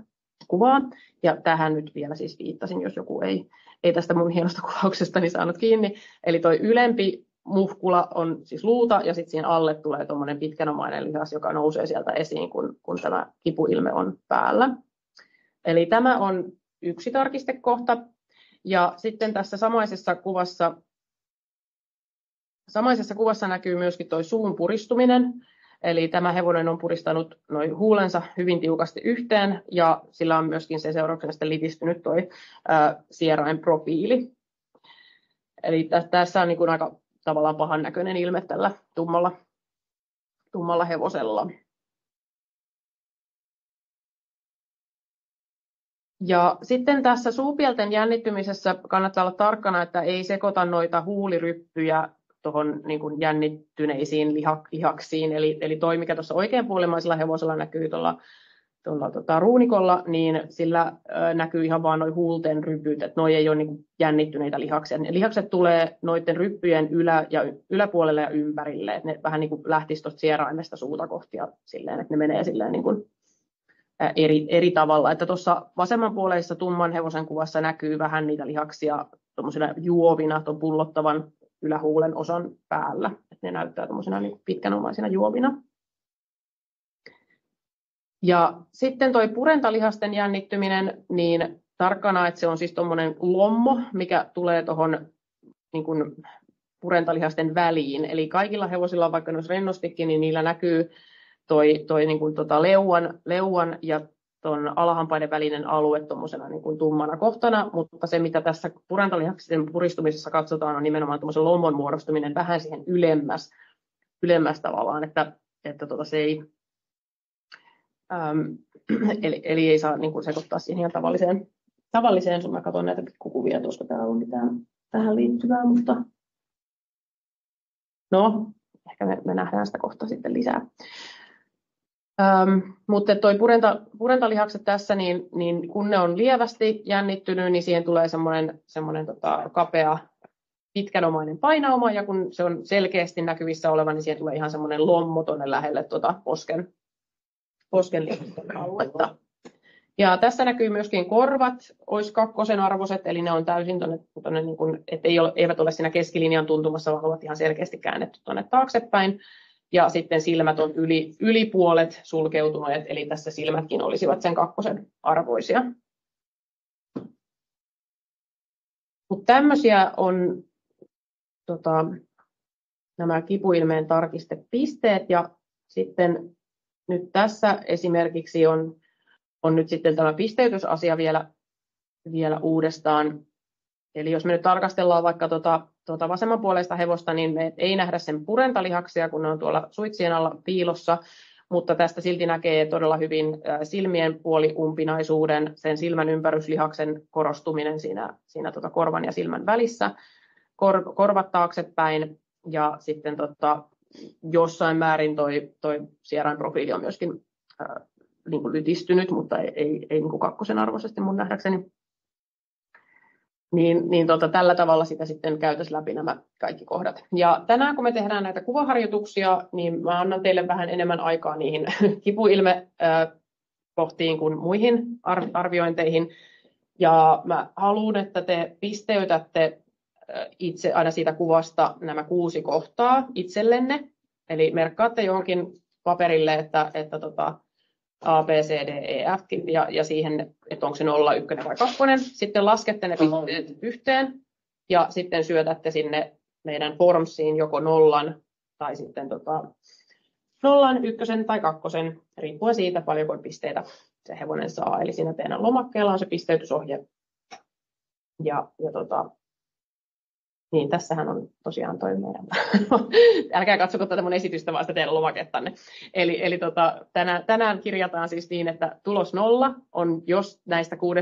kuvaa. Ja tähän nyt vielä siis viittasin, jos joku ei tästä mun hienosta kuvauksestani saanut kiinni. Eli toi ylempi muhkula on siis luuta, ja sitten siinä alle tulee tuommoinen pitkänomainen lihas, joka nousee sieltä esiin, kun tämä kipuilme on päällä. Eli tämä on yksi tarkistekohta. Ja sitten tässä samaisessa kuvassa näkyy myöskin tuo suun puristuminen. Eli tämä hevonen on puristanut noi huulensa hyvin tiukasti yhteen, ja sillä on myöskin se seurauksena sitten litistynyt tuo sierain profiili. Eli tässä on niin kuin aika tavallaan pahan näköinen ilme tällä tummalla hevosella. Ja sitten tässä suupielten jännittymisessä kannattaa olla tarkkana, että ei sekoita noita huuliryppyjä tuohon niin kuin jännittyneisiin lihaksiin. Eli toi, mikä tuossa oikeanpuolimaisella hevosella näkyy tuolla ruunikolla, niin sillä näkyy ihan vaan nuo huulten rypyt, että nuo ei ole niin kuin jännittyneitä lihaksia. Ne lihakset tulee noiden ryppyjen yläpuolelle ja ympärille, että ne vähän niin kuin lähtisi tuosta sieraimesta suuta kohti ja silleen, että ne menee silleen niin kuin eri tavalla. Että tuossa vasemmanpuoleisessa tumman hevosen kuvassa näkyy vähän niitä lihaksia tuommoisina juovina tuon pullottavan ylähuulen osan päällä. Että ne näyttää tuommoisina niin pitkänomaisina juovina. Ja sitten tuo purentalihasten jännittyminen, niin tarkkana, että se on siis tuommoinen lommo, mikä tulee tuohon niin kuin purentalihasten väliin. Eli kaikilla hevosilla, vaikka ne olisi rennostikin, niin niillä näkyy toi niin kuin leuan ja tuon alahampaiden välinen alue tuommoisena niin kuin tummana kohtana, mutta se mitä tässä purentalihaksen puristumisessa katsotaan on nimenomaan tuommoisen lommon muodostuminen vähän siihen ylemmäs tavallaan, että se ei eli ei saa niin kuin sekoittaa siihen ihan tavalliseen. Mä katson näitä pikkukuvia, koska täällä on mitään tähän liittyvää, mutta no, ehkä me nähdään sitä kohta sitten lisää. Mutta toi purentalihakset tässä, niin kun ne on lievästi jännittynyt, niin siihen tulee semmoinen kapea pitkänomainen painauma, ja kun se on selkeästi näkyvissä oleva, niin siihen tulee ihan semmoinen lommo tuonne lähelle posken lihasten aluetta. Ja tässä näkyy myöskin korvat, olisi 2 arvoiset, eli ne on täysin tuonne niin kuin, eivät ole siinä keskilinjan tuntumassa, vaan ovat ihan selkeästi käännetty tuonne taaksepäin. Ja sitten silmät on yli puolet sulkeutuneet, eli tässä silmätkin olisivat sen 2 arvoisia. Mutta tämmöisiä on nämä kipuilmeen tarkistepisteet, ja sitten nyt tässä esimerkiksi on nyt sitten tämä pisteytysasia vielä uudestaan. Eli jos me nyt tarkastellaan vaikka tuota vasemmanpuoleista hevosta, niin me ei nähdä sen purentalihaksia, kun ne on tuolla suitsien alla piilossa, mutta tästä silti näkee todella hyvin silmien puoliumpinaisuuden, sen silmän ympäryslihaksen korostuminen siinä korvan ja silmän välissä, korvat taaksepäin, ja sitten jossain määrin toi sierainprofiili on myöskin niin kuin lytistynyt, mutta ei niin kuin 2 arvoisesti mun nähdäkseni. Tällä tavalla sitä sitten käytäisiin läpi nämä kaikki kohdat. Ja tänään kun me tehdään näitä kuvaharjoituksia, niin mä annan teille vähän enemmän aikaa niihin kipuilme-kohtiin kuin muihin arviointeihin. Ja mä haluan, että te pisteytätte itse aina siitä kuvasta nämä 6 kohtaa itsellenne. Eli merkkaatte johonkin paperille, että A, B, C, D, E, F ja siihen, että onko se 0, 1 vai 2. Sitten laskette ne pisteet yhteen ja sitten syötätte sinne meidän Formsiin joko 0 tai sitten 0, 1 tai 2, riippuen siitä paljonko pisteitä se hevonen saa. Eli siinä teidän lomakkeella on se pisteytysohje. Niin, tässähän on tosiaan toi meidän. Älkää katsoko tätä mun esitystä, vaan sitä teidän lomakettanne. Eli tänään kirjataan siis niin, että tulos 0 on, jos näistä 6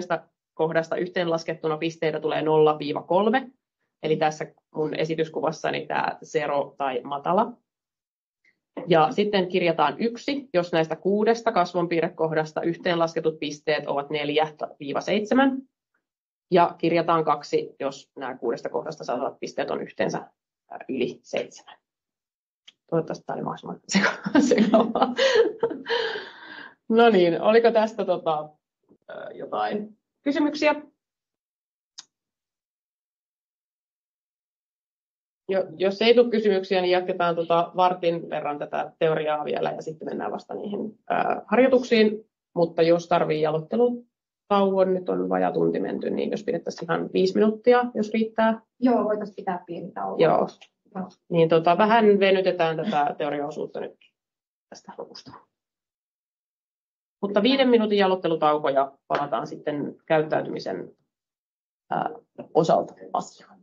kohdasta yhteenlaskettuna pisteitä tulee 0-3. Eli tässä mun esityskuvassani tämä 0 tai matala. Ja sitten kirjataan 1, jos näistä 6 kasvonpiirrekohdasta yhteenlasketut pisteet ovat 4-7. Ja kirjataan 2, jos nämä 6 kohdasta saatavat pisteet on yhteensä yli 7. Toivottavasti tämä oli mahdollisimman sekavaa. No niin, oliko tästä jotain kysymyksiä? Jos ei tule kysymyksiä, niin jatketaan vartin verran tätä teoriaa vielä ja sitten mennään vasta niihin harjoituksiin. Mutta jos tarvitsee jalottelutauon, nyt on vajaa tunti menty, niin jos pidettäisiin ihan 5 minuuttia, jos riittää. Joo, voitaisiin pitää pieni tauko. Joo. Niin vähän venytetään tätä teoriaosuutta nyt tästä lopusta. Mutta 5 minuutin jalottelutauko ja palataan sitten käyttäytymisen osalta asiaan.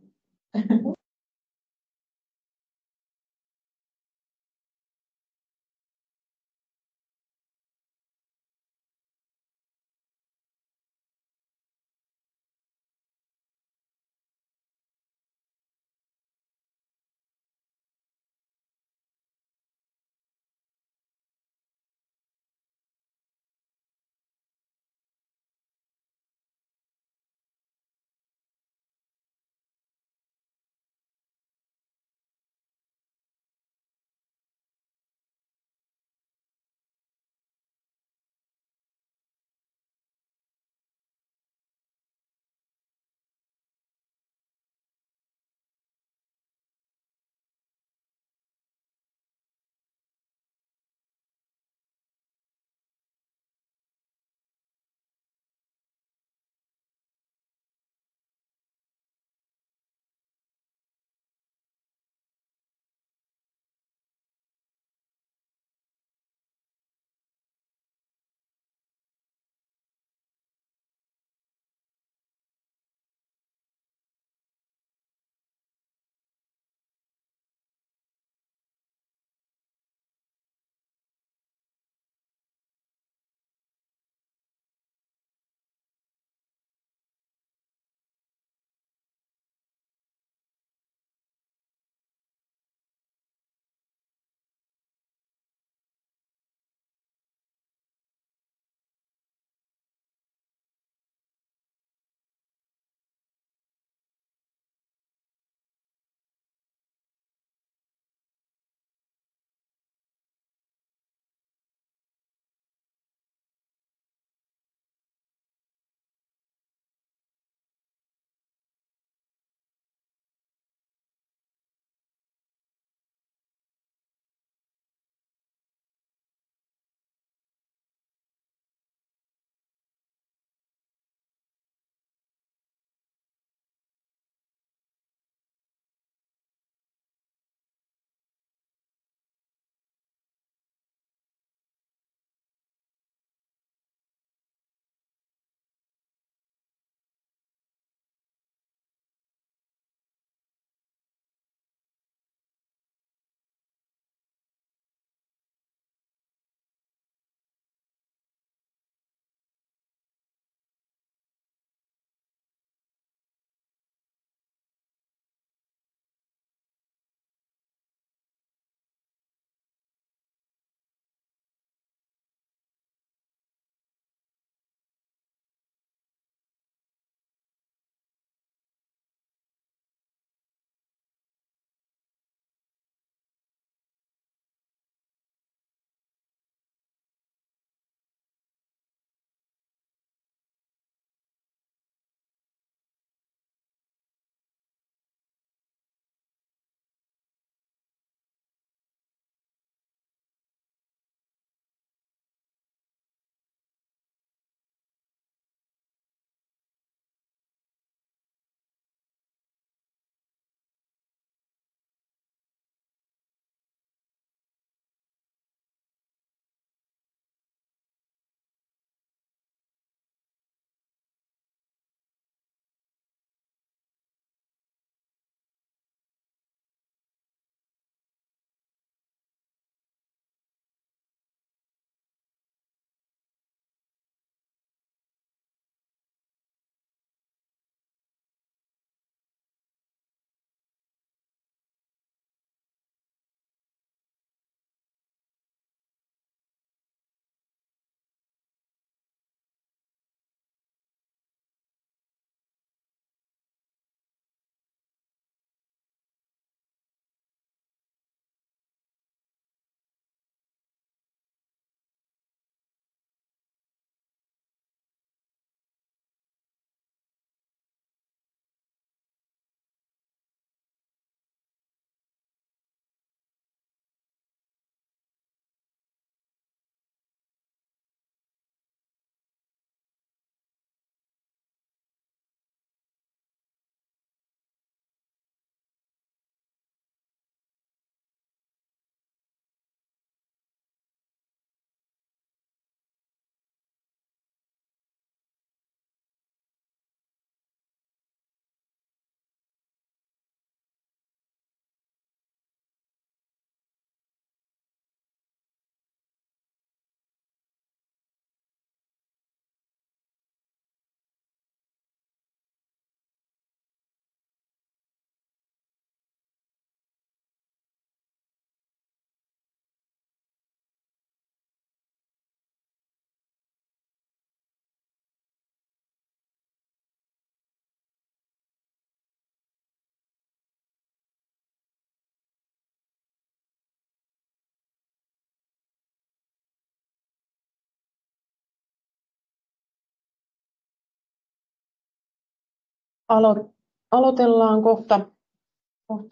Aloitellaan kohta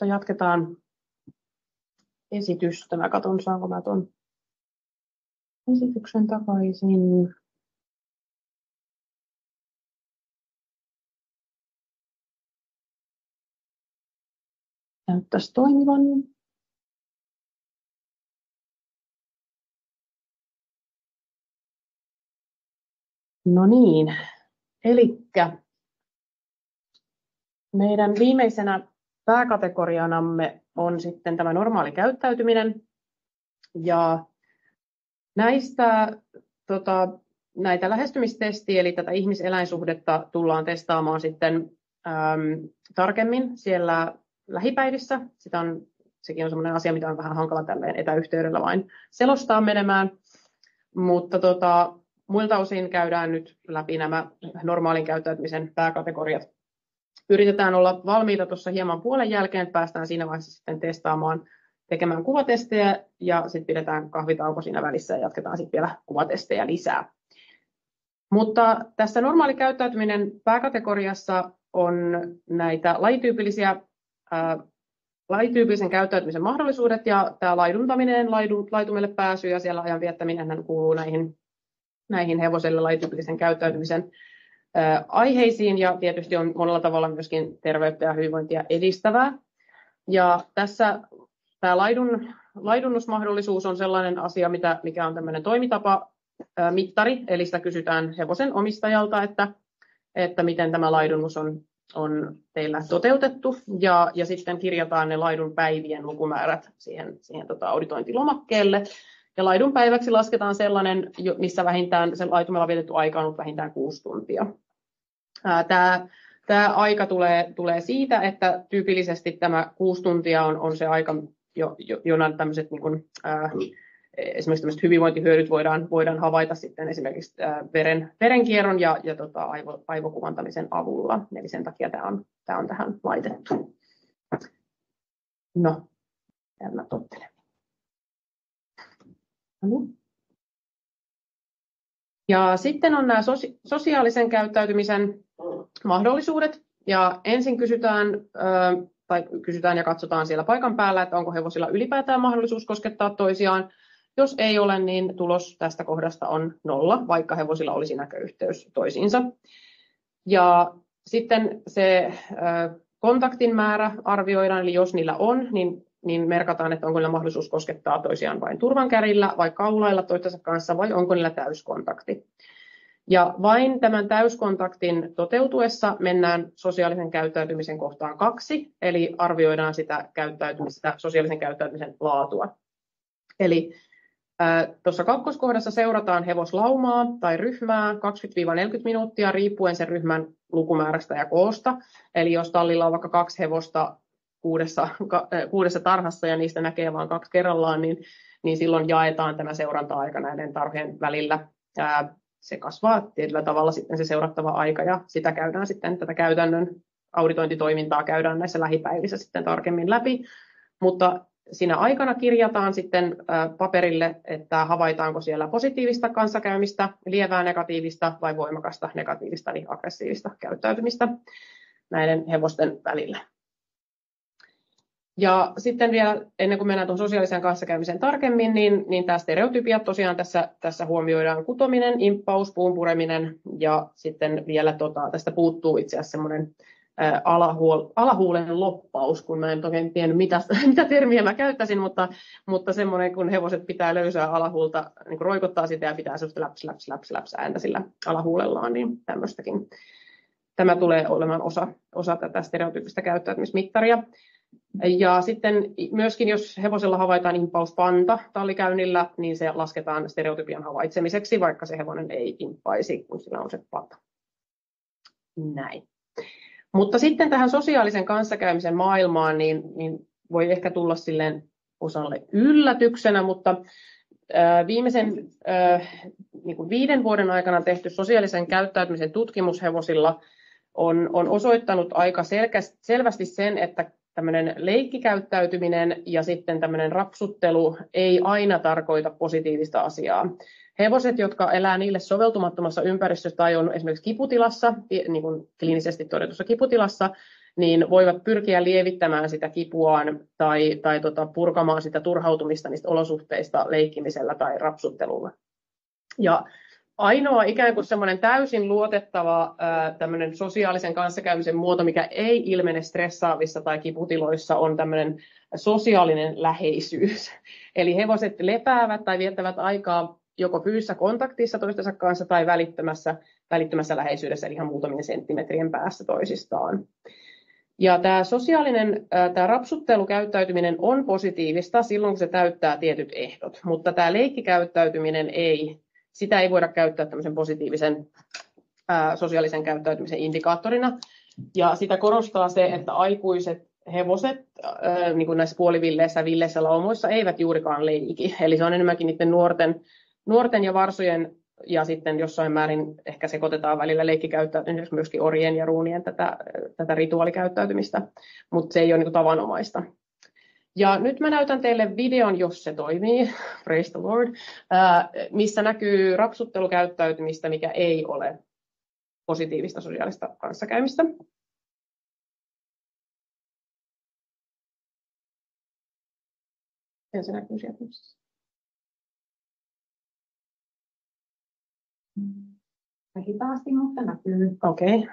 jatketaan esitystä. Mä katson, saanko mä tuon esityksen takaisin. Näyttäisi toimivan. No niin, elikkä meidän viimeisenä pääkategorianamme on sitten tämä normaali käyttäytyminen. Ja näitä lähestymistestiä, eli tätä ihmis-eläinsuhdetta tullaan testaamaan sitten tarkemmin siellä lähipäivissä. Sekin on sellainen asia, mitä on vähän hankala tälleen etäyhteydellä vain selostaa menemään. Mutta muilta osin käydään nyt läpi nämä normaalin käyttäytymisen pääkategoriat. Yritetään olla valmiita tuossa hieman puolen jälkeen, että päästään siinä vaiheessa sitten testaamaan, tekemään kuvatestejä ja sitten pidetään kahvitauko siinä välissä ja jatketaan sitten vielä kuvatestejä lisää. Mutta tässä normaali käyttäytyminen pääkategoriassa on näitä lajityypillisen käyttäytymisen mahdollisuudet ja tämä laiduntaminen, laitumelle pääsy ja siellä ajan viettäminen kuuluu näihin hevoselle lajityypillisen käyttäytymisen aiheisiin ja tietysti on monella tavalla myöskin terveyttä ja hyvinvointia edistävää. Ja tässä tämä laidunnusmahdollisuus on sellainen asia, mikä on tämmöinen toimitapamittari, eli sitä kysytään hevosen omistajalta, että miten tämä laidunnus on teillä toteutettu ja sitten kirjataan ne laidun päivien lukumäärät siihen auditointilomakkeelle. Ja laidun päiväksi lasketaan sellainen, missä vähintään sen laitumella vietetty aika on ollut vähintään 6 tuntia. Tämä aika tulee siitä, että tyypillisesti tämä 6 tuntia on se aika, jona tämmöiset esimerkiksi tämmöiset hyvinvointihyödyt voidaan havaita sitten esimerkiksi verenkierron ja aivokuvantamisen avulla. Eli sen takia tämä on tähän laitettu. No, mä tottelen. Ja sitten on nämä sosiaalisen käyttäytymisen mahdollisuudet. Ja ensin kysytään ja katsotaan siellä paikan päällä, että onko hevosilla ylipäätään mahdollisuus koskettaa toisiaan. Jos ei ole, niin tulos tästä kohdasta on 0, vaikka hevosilla olisi näköyhteys toisiinsa. Ja sitten se kontaktin määrä arvioidaan, eli jos niillä on, niin merkataan, että onko niillä mahdollisuus koskettaa toisiaan vain turvankärillä vai kaulailla toistensa kanssa vai onko niillä täyskontakti. Ja vain tämän täyskontaktin toteutuessa mennään sosiaalisen käyttäytymisen kohtaan 2, eli arvioidaan sitä sosiaalisen käyttäytymisen laatua. Eli tuossa kakkoskohdassa seurataan hevoslaumaa tai ryhmää 20-40 minuuttia riippuen sen ryhmän lukumäärästä ja koosta. Eli jos tallilla on vaikka 2 hevosta 6 tarhassa ja niistä näkee vain 2 kerrallaan, niin silloin jaetaan tämä seuranta-aika näiden tarhojen välillä. Se kasvaa tietyllä tavalla sitten se seurattava aika ja sitä käydään sitten tätä käytännön auditointitoimintaa käydään näissä lähipäivissä sitten tarkemmin läpi. Mutta siinä aikana kirjataan sitten paperille, että havaitaanko siellä positiivista kanssakäymistä, lievää negatiivista vai voimakasta negatiivista eli aggressiivista käyttäytymistä näiden hevosten välillä. Ja sitten vielä ennen kuin mennään tuon sosiaaliseen kanssakäymiseen tarkemmin, niin tämä stereotypiat tosiaan tässä huomioidaan kutominen, imppaus, puun pureminen ja sitten vielä tästä puuttuu itse asiassa semmoinen alahuulen loppaus, kun mä en oikein tiennyt mitä termiä mä käyttäisin, mutta semmoinen kun hevoset pitää löysää alahuulta, niin kun roikottaa sitä ja pitää sellaista läps ääntä sillä alahuulellaan, niin tämmöistäkin. Tämä tulee olemaan osa tätä stereotyyppistä käyttäytymismittaria. Ja sitten myöskin, jos hevosella havaitaan impauspanta tallikäynnillä, niin se lasketaan stereotypian havaitsemiseksi, vaikka se hevonen ei imppaisi, kun sillä on se panta. Näin. Mutta sitten tähän sosiaalisen kanssakäymisen maailmaan, niin voi ehkä tulla silleen osalle yllätyksenä, mutta viimeisen 5 vuoden aikana tehty sosiaalisen käyttäytymisen tutkimus hevosilla on osoittanut aika selvästi sen, että tämmöinen leikkikäyttäytyminen ja sitten tämmöinen rapsuttelu ei aina tarkoita positiivista asiaa. Hevoset, jotka elää niille soveltumattomassa ympäristössä tai on esimerkiksi kiputilassa, niin kuin kliinisesti todetussa kiputilassa, niin voivat pyrkiä lievittämään sitä kipuaan tai purkamaan sitä turhautumista niistä olosuhteista leikkimisellä tai rapsuttelulla. Ja ainoa ikään kuin semmoinen täysin luotettava tämmöinen sosiaalisen kanssakäymisen muoto, mikä ei ilmene stressaavissa tai kiputiloissa, on tämmöinen sosiaalinen läheisyys. Eli hevoset lepäävät tai viettävät aikaa joko fyysisessä kontaktissa toistensa kanssa tai välittömässä läheisyydessä, eli ihan muutamien senttimetrien päässä toisistaan. Ja tämä sosiaalinen, tämä rapsuttelukäyttäytyminen on positiivista silloin, kun se täyttää tietyt ehdot, mutta tämä leikkikäyttäytyminen ei. Sitä ei voida käyttää tämmöisen positiivisen sosiaalisen käyttäytymisen indikaattorina. Ja sitä korostaa se, että aikuiset hevoset, niin kuin näissä puolivilleissä ja villeissä laumoissa, eivät juurikaan leiki. Eli se on enemmänkin niiden nuorten ja varsojen, ja sitten jossain määrin ehkä sekoitetaan välillä leikkikäyttäytymistä, myöskin orjien ja ruunien tätä rituaalikäyttäytymistä, mutta se ei ole niin kuin tavanomaista. Ja nyt mä näytän teille videon, jos se toimii, praise the Lord, missä näkyy rapsuttelukäyttäytymistä, mikä ei ole positiivista sosiaalista kanssakäymistä. Ja se näkyy sieltä. Hitaasti, mutta näkyy. Okei.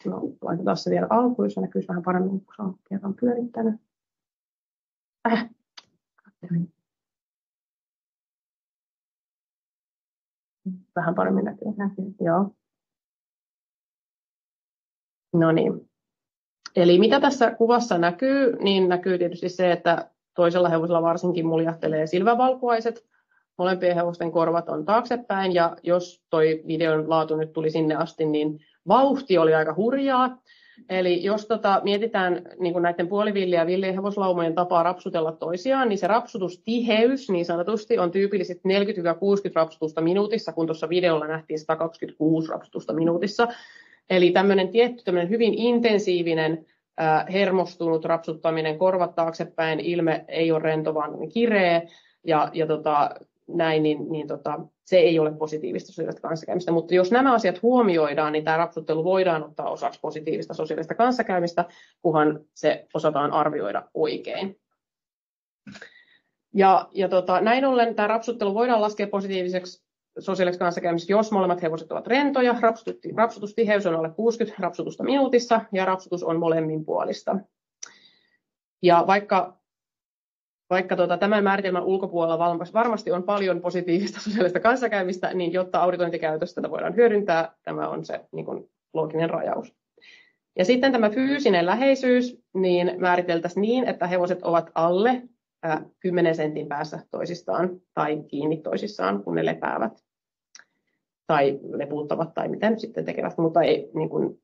No, laitetaan se vielä alkuun, se näkyy vähän paremmin, kun se on kerran pyörittänyt. Vähän paremmin näkyy. Joo. No niin. Eli mitä tässä kuvassa näkyy, niin näkyy tietysti se, että toisella hevosella varsinkin muljahtelee silmävalkuaiset. Molempien hevosten korvat on taaksepäin, ja jos toi videon laatu nyt tuli sinne asti, niin vauhti oli aika hurjaa. Eli jos mietitään niin kuin näiden puolivilli- ja villien hevoslaumojen tapaa rapsutella toisiaan, niin se rapsutustiheys niin sanotusti on tyypillisesti 40-60 rapsutusta minuutissa, kun tuossa videolla nähtiin 126 rapsutusta minuutissa. Eli tämmöinen hyvin intensiivinen, hermostunut rapsuttaminen, korvat taaksepäin, ilme ei ole rento, vaan kireä, ja näin, niin se ei ole positiivista sosiaalista kanssakäymistä. Mutta jos nämä asiat huomioidaan, niin tämä rapsuttelu voidaan ottaa osaksi positiivista sosiaalista kanssakäymistä, kunhan se osataan arvioida oikein. Ja näin ollen tämä rapsuttelu voidaan laskea positiiviseksi sosiaaliseksi kanssakäymiseksi, jos molemmat hevoset ovat rentoja, rapsutustiheys on alle 60 rapsutusta minuutissa ja rapsutus on molemminpuolista. Ja vaikka tämän määritelmän ulkopuolella varmasti on paljon positiivista sosiaalista kanssakäymistä, niin jotta auditointikäytössä tätä voidaan hyödyntää, tämä on se niin kuin looginen rajaus. Ja sitten tämä fyysinen läheisyys niin määriteltäisiin niin, että hevoset ovat alle 10 sentin päässä toisistaan tai kiinni toisissaan, kun ne lepäävät tai lepuuttavat tai mitä nyt sitten tekevät, mutta ei niin kuin,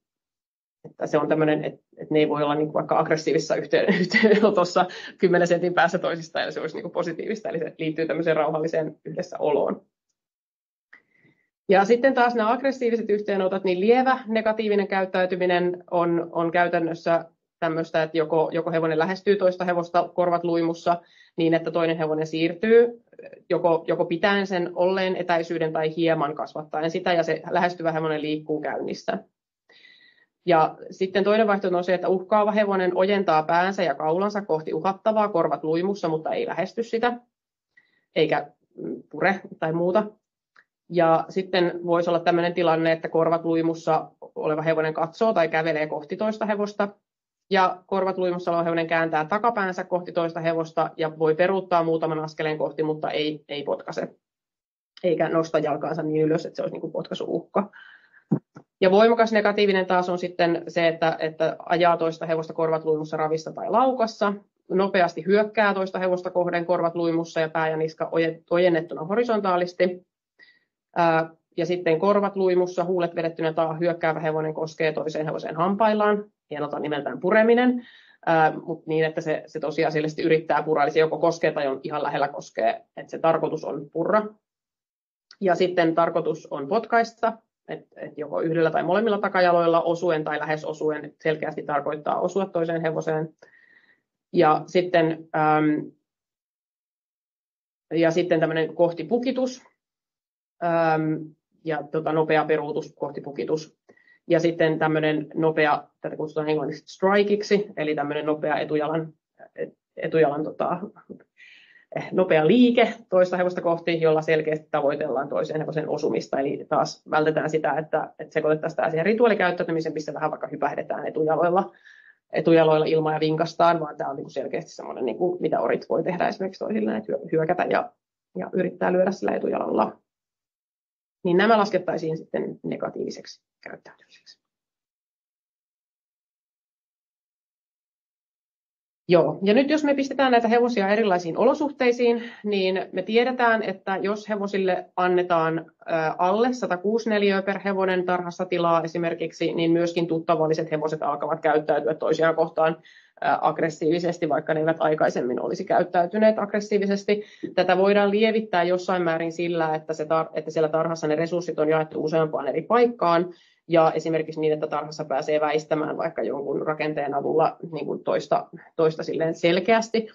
että se on tämmöinen, että ne ei voi olla niin kuin vaikka aggressiivisessa yhteydenotossa 10 sentin päässä toisistaan, ja se olisi niin kuin positiivista, eli se liittyy tämmöiseen rauhalliseen yhdessäoloon. Ja sitten taas nämä aggressiiviset yhteenotot, niin lievä negatiivinen käyttäytyminen on käytännössä tämmöistä, että joko hevonen lähestyy toista hevosta korvat luimussa niin, että toinen hevonen siirtyy, joko pitäen sen olleen etäisyyden tai hieman kasvattaen sitä, ja se lähestyvä hevonen liikkuu käynnissä. Ja sitten toinen vaihtoehto on se, että uhkaava hevonen ojentaa päänsä ja kaulansa kohti uhattavaa, korvat luimussa, mutta ei lähesty sitä, eikä pure tai muuta. Ja sitten voisi olla tämmöinen tilanne, että korvat luimussa oleva hevonen katsoo tai kävelee kohti toista hevosta, ja korvat luimussa oleva hevonen kääntää takapäänsä kohti toista hevosta ja voi peruuttaa muutaman askeleen kohti, mutta ei potkaise, eikä nosta jalkaansa niin ylös, että se olisi niin kuin potkaisuuhka. Ja voimakas negatiivinen taas on sitten se, että ajaa toista hevosta korvat luimussa ravissa tai laukassa, nopeasti hyökkää toista hevosta kohden korvat luimussa ja pää ja niska ojennettuna horisontaalisti. Ja sitten korvat luimussa, huulet vedettynä taa hyökkäävä hevonen koskee toiseen hevoseen hampaillaan, hienolta nimeltään pureminen, mutta niin, että se tosiasiallisesti yrittää purra, eli se joko koskee tai on ihan lähellä koskee, että se tarkoitus on purra. Ja sitten tarkoitus on potkaista, että joko yhdellä tai molemmilla takajaloilla osuen tai lähes osuen, selkeästi tarkoittaa osua toiseen hevoseen. Ja sitten tämmöinen kohti pukitus ja nopea peruutus kohti pukitus. Ja sitten tämmöinen nopea, tätä kutsutaan englanniksi strikeiksi, eli tämmöinen nopea etujalan nopea liike toista hevosta kohti, jolla selkeästi tavoitellaan toisen hevosen osumista. Eli taas vältetään sitä, että sekoitettaisiin tämä siihen rituaalikäyttäytymiseen, missä vähän vaikka hypähdetään etujaloilla ilmaa ja vinkastaan, vaan tämä on niin kuin selkeästi semmoinen, niin kuin mitä orit voi tehdä esimerkiksi toisilleen, että hyökätä ja yrittää lyödä sillä etujalalla. Niin nämä laskettaisiin sitten negatiiviseksi käyttäytymiseksi. Joo, ja nyt jos me pistetään näitä hevosia erilaisiin olosuhteisiin, niin me tiedetään, että jos hevosille annetaan alle 106 neliöä per hevonen tarhassa tilaa esimerkiksi, niin myöskin tuttavalliset hevoset alkavat käyttäytyä toisiaan kohtaan aggressiivisesti, vaikka ne eivät aikaisemmin olisi käyttäytyneet aggressiivisesti. Tätä voidaan lievittää jossain määrin sillä, että siellä tarhassa ne resurssit on jaettu useampaan eri paikkaan, ja esimerkiksi niin, että tarhassa pääsee väistämään vaikka jonkun rakenteen avulla niin kuin toista silleen selkeästi,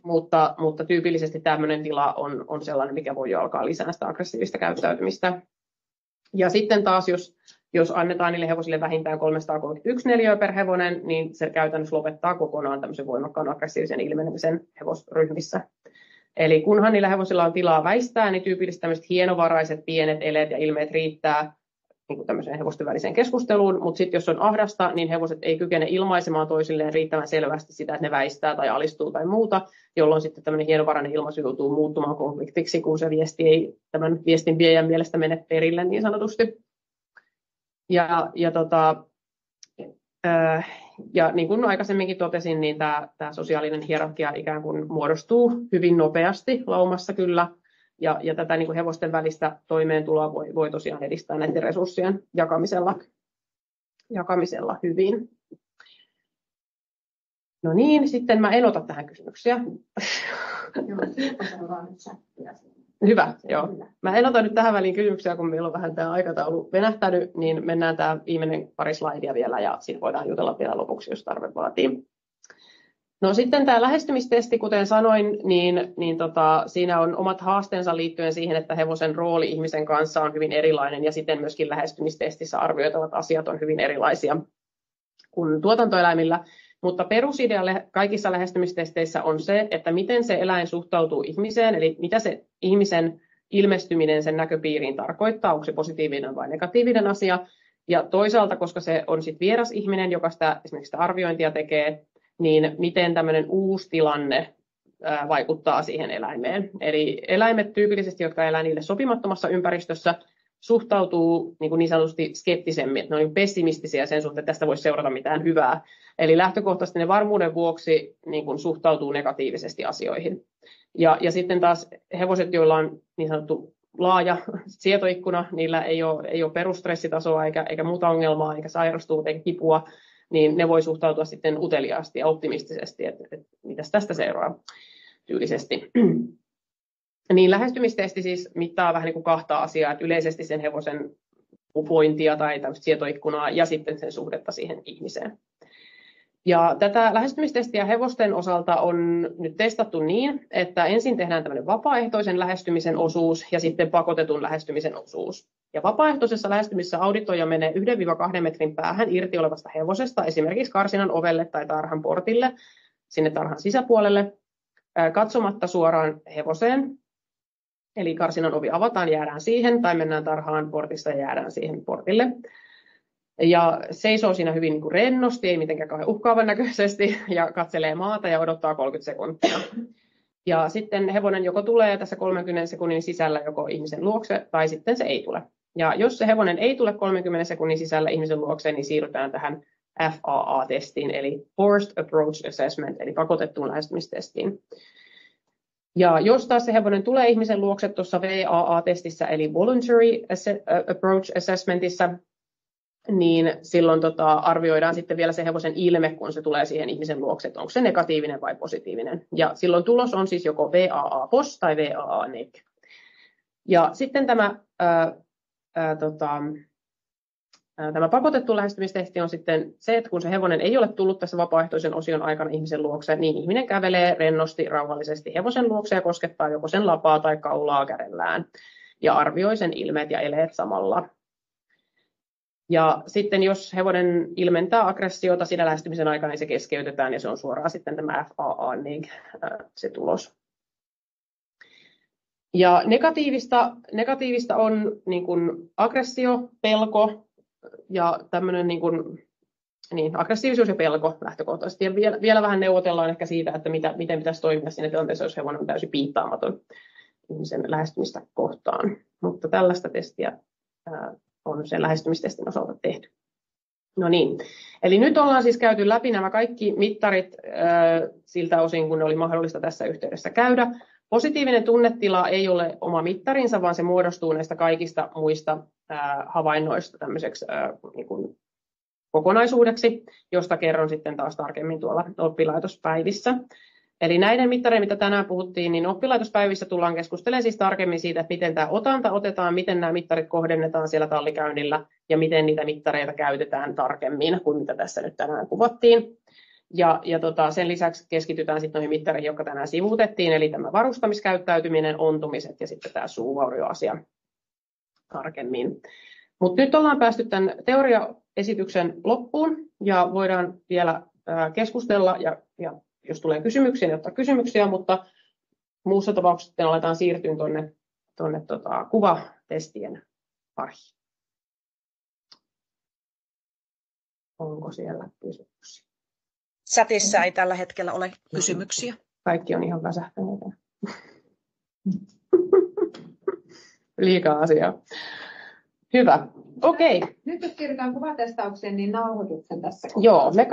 mutta tyypillisesti tämmöinen tila on sellainen, mikä voi jo alkaa lisää sitä aggressiivista käyttäytymistä. Ja sitten taas, jos annetaan niille hevosille vähintään 331 neliöä per hevonen, niin se käytännössä lopettaa kokonaan tämmöisen voimakkaan aggressiivisen ilmenemisen hevosryhmissä. Eli kunhan niillä hevosilla on tilaa väistää, niin tyypillisesti tämmöiset hienovaraiset pienet eleet ja ilmeet riittää niin tämmöiseen hevosten väliseen keskusteluun, mutta sitten jos on ahdasta, niin hevoset ei kykene ilmaisemaan toisilleen riittävän selvästi sitä, että ne väistää tai alistuu tai muuta, jolloin sitten tämmöinen hienovarainen ilmaisu joutuu muuttumaan konfliktiksi, kun se viesti ei tämän viestin viejän mielestä mene perille niin sanotusti. Ja niin kuin aikaisemminkin totesin, niin tämä sosiaalinen hierarkia ikään kuin muodostuu hyvin nopeasti laumassa kyllä, ja tätä niin kuin hevosten välistä toimeentuloa voi tosiaan edistää näiden resurssien jakamisella hyvin. No niin, sitten mä en ota tähän kysymyksiä. Hyvä, joo. Mä en ota nyt tähän väliin kysymyksiä, kun meillä on vähän tämä aikataulu venähtänyt, niin mennään tämä viimeinen pari slaidia vielä, ja sitten voidaan jutella vielä lopuksi, jos tarve vaatii. No sitten tämä lähestymistesti, kuten sanoin, niin siinä on omat haasteensa liittyen siihen, että hevosen rooli ihmisen kanssa on hyvin erilainen, ja sitten myöskin lähestymistestissä arvioitavat asiat on hyvin erilaisia kuin tuotantoeläimillä. Mutta perusidea kaikissa lähestymistesteissä on se, että miten se eläin suhtautuu ihmiseen, eli mitä se ihmisen ilmestyminen sen näköpiiriin tarkoittaa, onko se positiivinen vai negatiivinen asia. Ja toisaalta, koska se on sitten vieras ihminen, joka esimerkiksi sitä arviointia tekee, niin miten tämmöinen uusi tilanne vaikuttaa siihen eläimeen. Eli eläimet tyypillisesti, jotka elää niille sopimattomassa ympäristössä, suhtautuu niin sanotusti skeptisemmin, että ne on pessimistisiä sen suhteen, että tästä voisi seurata mitään hyvää. Eli lähtökohtaisesti ne varmuuden vuoksi niin kuin suhtautuu negatiivisesti asioihin. Ja sitten taas hevoset, joilla on niin sanottu laaja sietoikkuna, niillä ei ole perusstressitasoa eikä muuta ongelmaa, eikä sairastuvuutta eikä kipua, niin ne voi suhtautua sitten uteliaasti ja optimistisesti, että mitäs tästä seuraa tyylisesti. Niin lähestymistesti siis mittaa vähän niin kuin kahta asiaa, että yleisesti sen hevosen vointia tai tämmöistä sietoikkunaa ja sitten sen suhdetta siihen ihmiseen. Ja tätä lähestymistestiä hevosten osalta on nyt testattu niin, että ensin tehdään tämmöinen vapaaehtoisen lähestymisen osuus ja sitten pakotetun lähestymisen osuus. Ja vapaaehtoisessa lähestymisessä auditoija menee 1-2 metrin päähän irti olevasta hevosesta, esimerkiksi karsinan ovelle tai tarhan portille, sinne tarhan sisäpuolelle, katsomatta suoraan hevoseen. Eli karsinan ovi avataan, jäädään siihen, tai mennään tarhaan portissa ja jäädään siihen portille. Ja seisoo siinä hyvin niin kuin rennosti, ei mitenkään kauhean uhkaavan näköisesti, ja katselee maata ja odottaa 30 sekuntia. Ja sitten hevonen joko tulee tässä 30 sekunnin sisällä joko ihmisen luokse, tai sitten se ei tule. Ja jos se hevonen ei tule 30 sekunnin sisällä ihmisen luokseen, niin siirrytään tähän FAA-testiin, eli Forced Approach Assessment, eli pakotettuun lähestymistestiin. Ja jos taas se hevonen tulee ihmisen luokse tuossa VAA-testissä, eli Voluntary Approach Assessmentissa, niin silloin arvioidaan sitten vielä se hevosen ilme, kun se tulee siihen ihmisen luokse, että onko se negatiivinen vai positiivinen. Ja silloin tulos on siis joko VAA-POS tai VAA-NEG. Ja sitten tämä Tämä pakotettu lähestymistesti on sitten se, että kun se hevonen ei ole tullut tässä vapaaehtoisen osion aikana ihmisen luokse, niin ihminen kävelee rennosti, rauhallisesti hevosen luokse ja koskettaa joko sen lapaa tai kaulaa kädellään ja arvioi sen ilmeet ja eleet samalla. Ja sitten jos hevonen ilmentää aggressiota siinä lähestymisen aikana, niin se keskeytetään ja se on suoraan sitten tämä FAA, niin se tulos. Ja negatiivista on niin kuin aggressio, pelko ja tämmöinen aggressiivisuus ja pelko lähtökohtaisesti. Ja vielä vähän neuvotellaan ehkä siitä, että miten pitäisi toimia siinä tilanteessa, jos hevonen on täysin piittaamaton ihmisen lähestymistä kohtaan. Mutta tällaista testiä on sen lähestymistestin osalta tehty. No niin, eli nyt ollaan siis käyty läpi nämä kaikki mittarit siltä osin, kun ne oli mahdollista tässä yhteydessä käydä. Positiivinen tunnetila ei ole oma mittarinsa, vaan se muodostuu näistä kaikista muista havainnoista tämmöiseksi niin kuin kokonaisuudeksi, josta kerron sitten taas tarkemmin tuolla oppilaitospäivissä. Eli näiden mittareiden, mitä tänään puhuttiin, niin oppilaitospäivissä tullaan keskustelemaan siis tarkemmin siitä, että miten tämä otanta otetaan, miten nämä mittarit kohdennetaan siellä tallikäynnillä ja miten niitä mittareita käytetään tarkemmin kuin mitä tässä nyt tänään kuvattiin. Ja sen lisäksi keskitytään sitten noihin mittareihin, jotka tänään sivuutettiin, eli tämä varustamiskäyttäytyminen, ontumiset ja sitten tämä suuvaurioasia tarkemmin. Mutta nyt ollaan päästy tämän teoriaesityksen loppuun ja voidaan vielä keskustella ja jos tulee kysymyksiä, niin ottaa kysymyksiä, mutta muussa tapauksessa aletaan siirtyä tuonne kuvatestien pariin. Onko siellä kysymyksiä? Chatissa ei tällä hetkellä ole kysymyksiä. Kaikki on ihan väsähtäneitä. Liikaa asiaa. Hyvä. Okei. Nyt jos siirrytään kuvatestaukseen, niin nauhoituksen tässä. Joo, me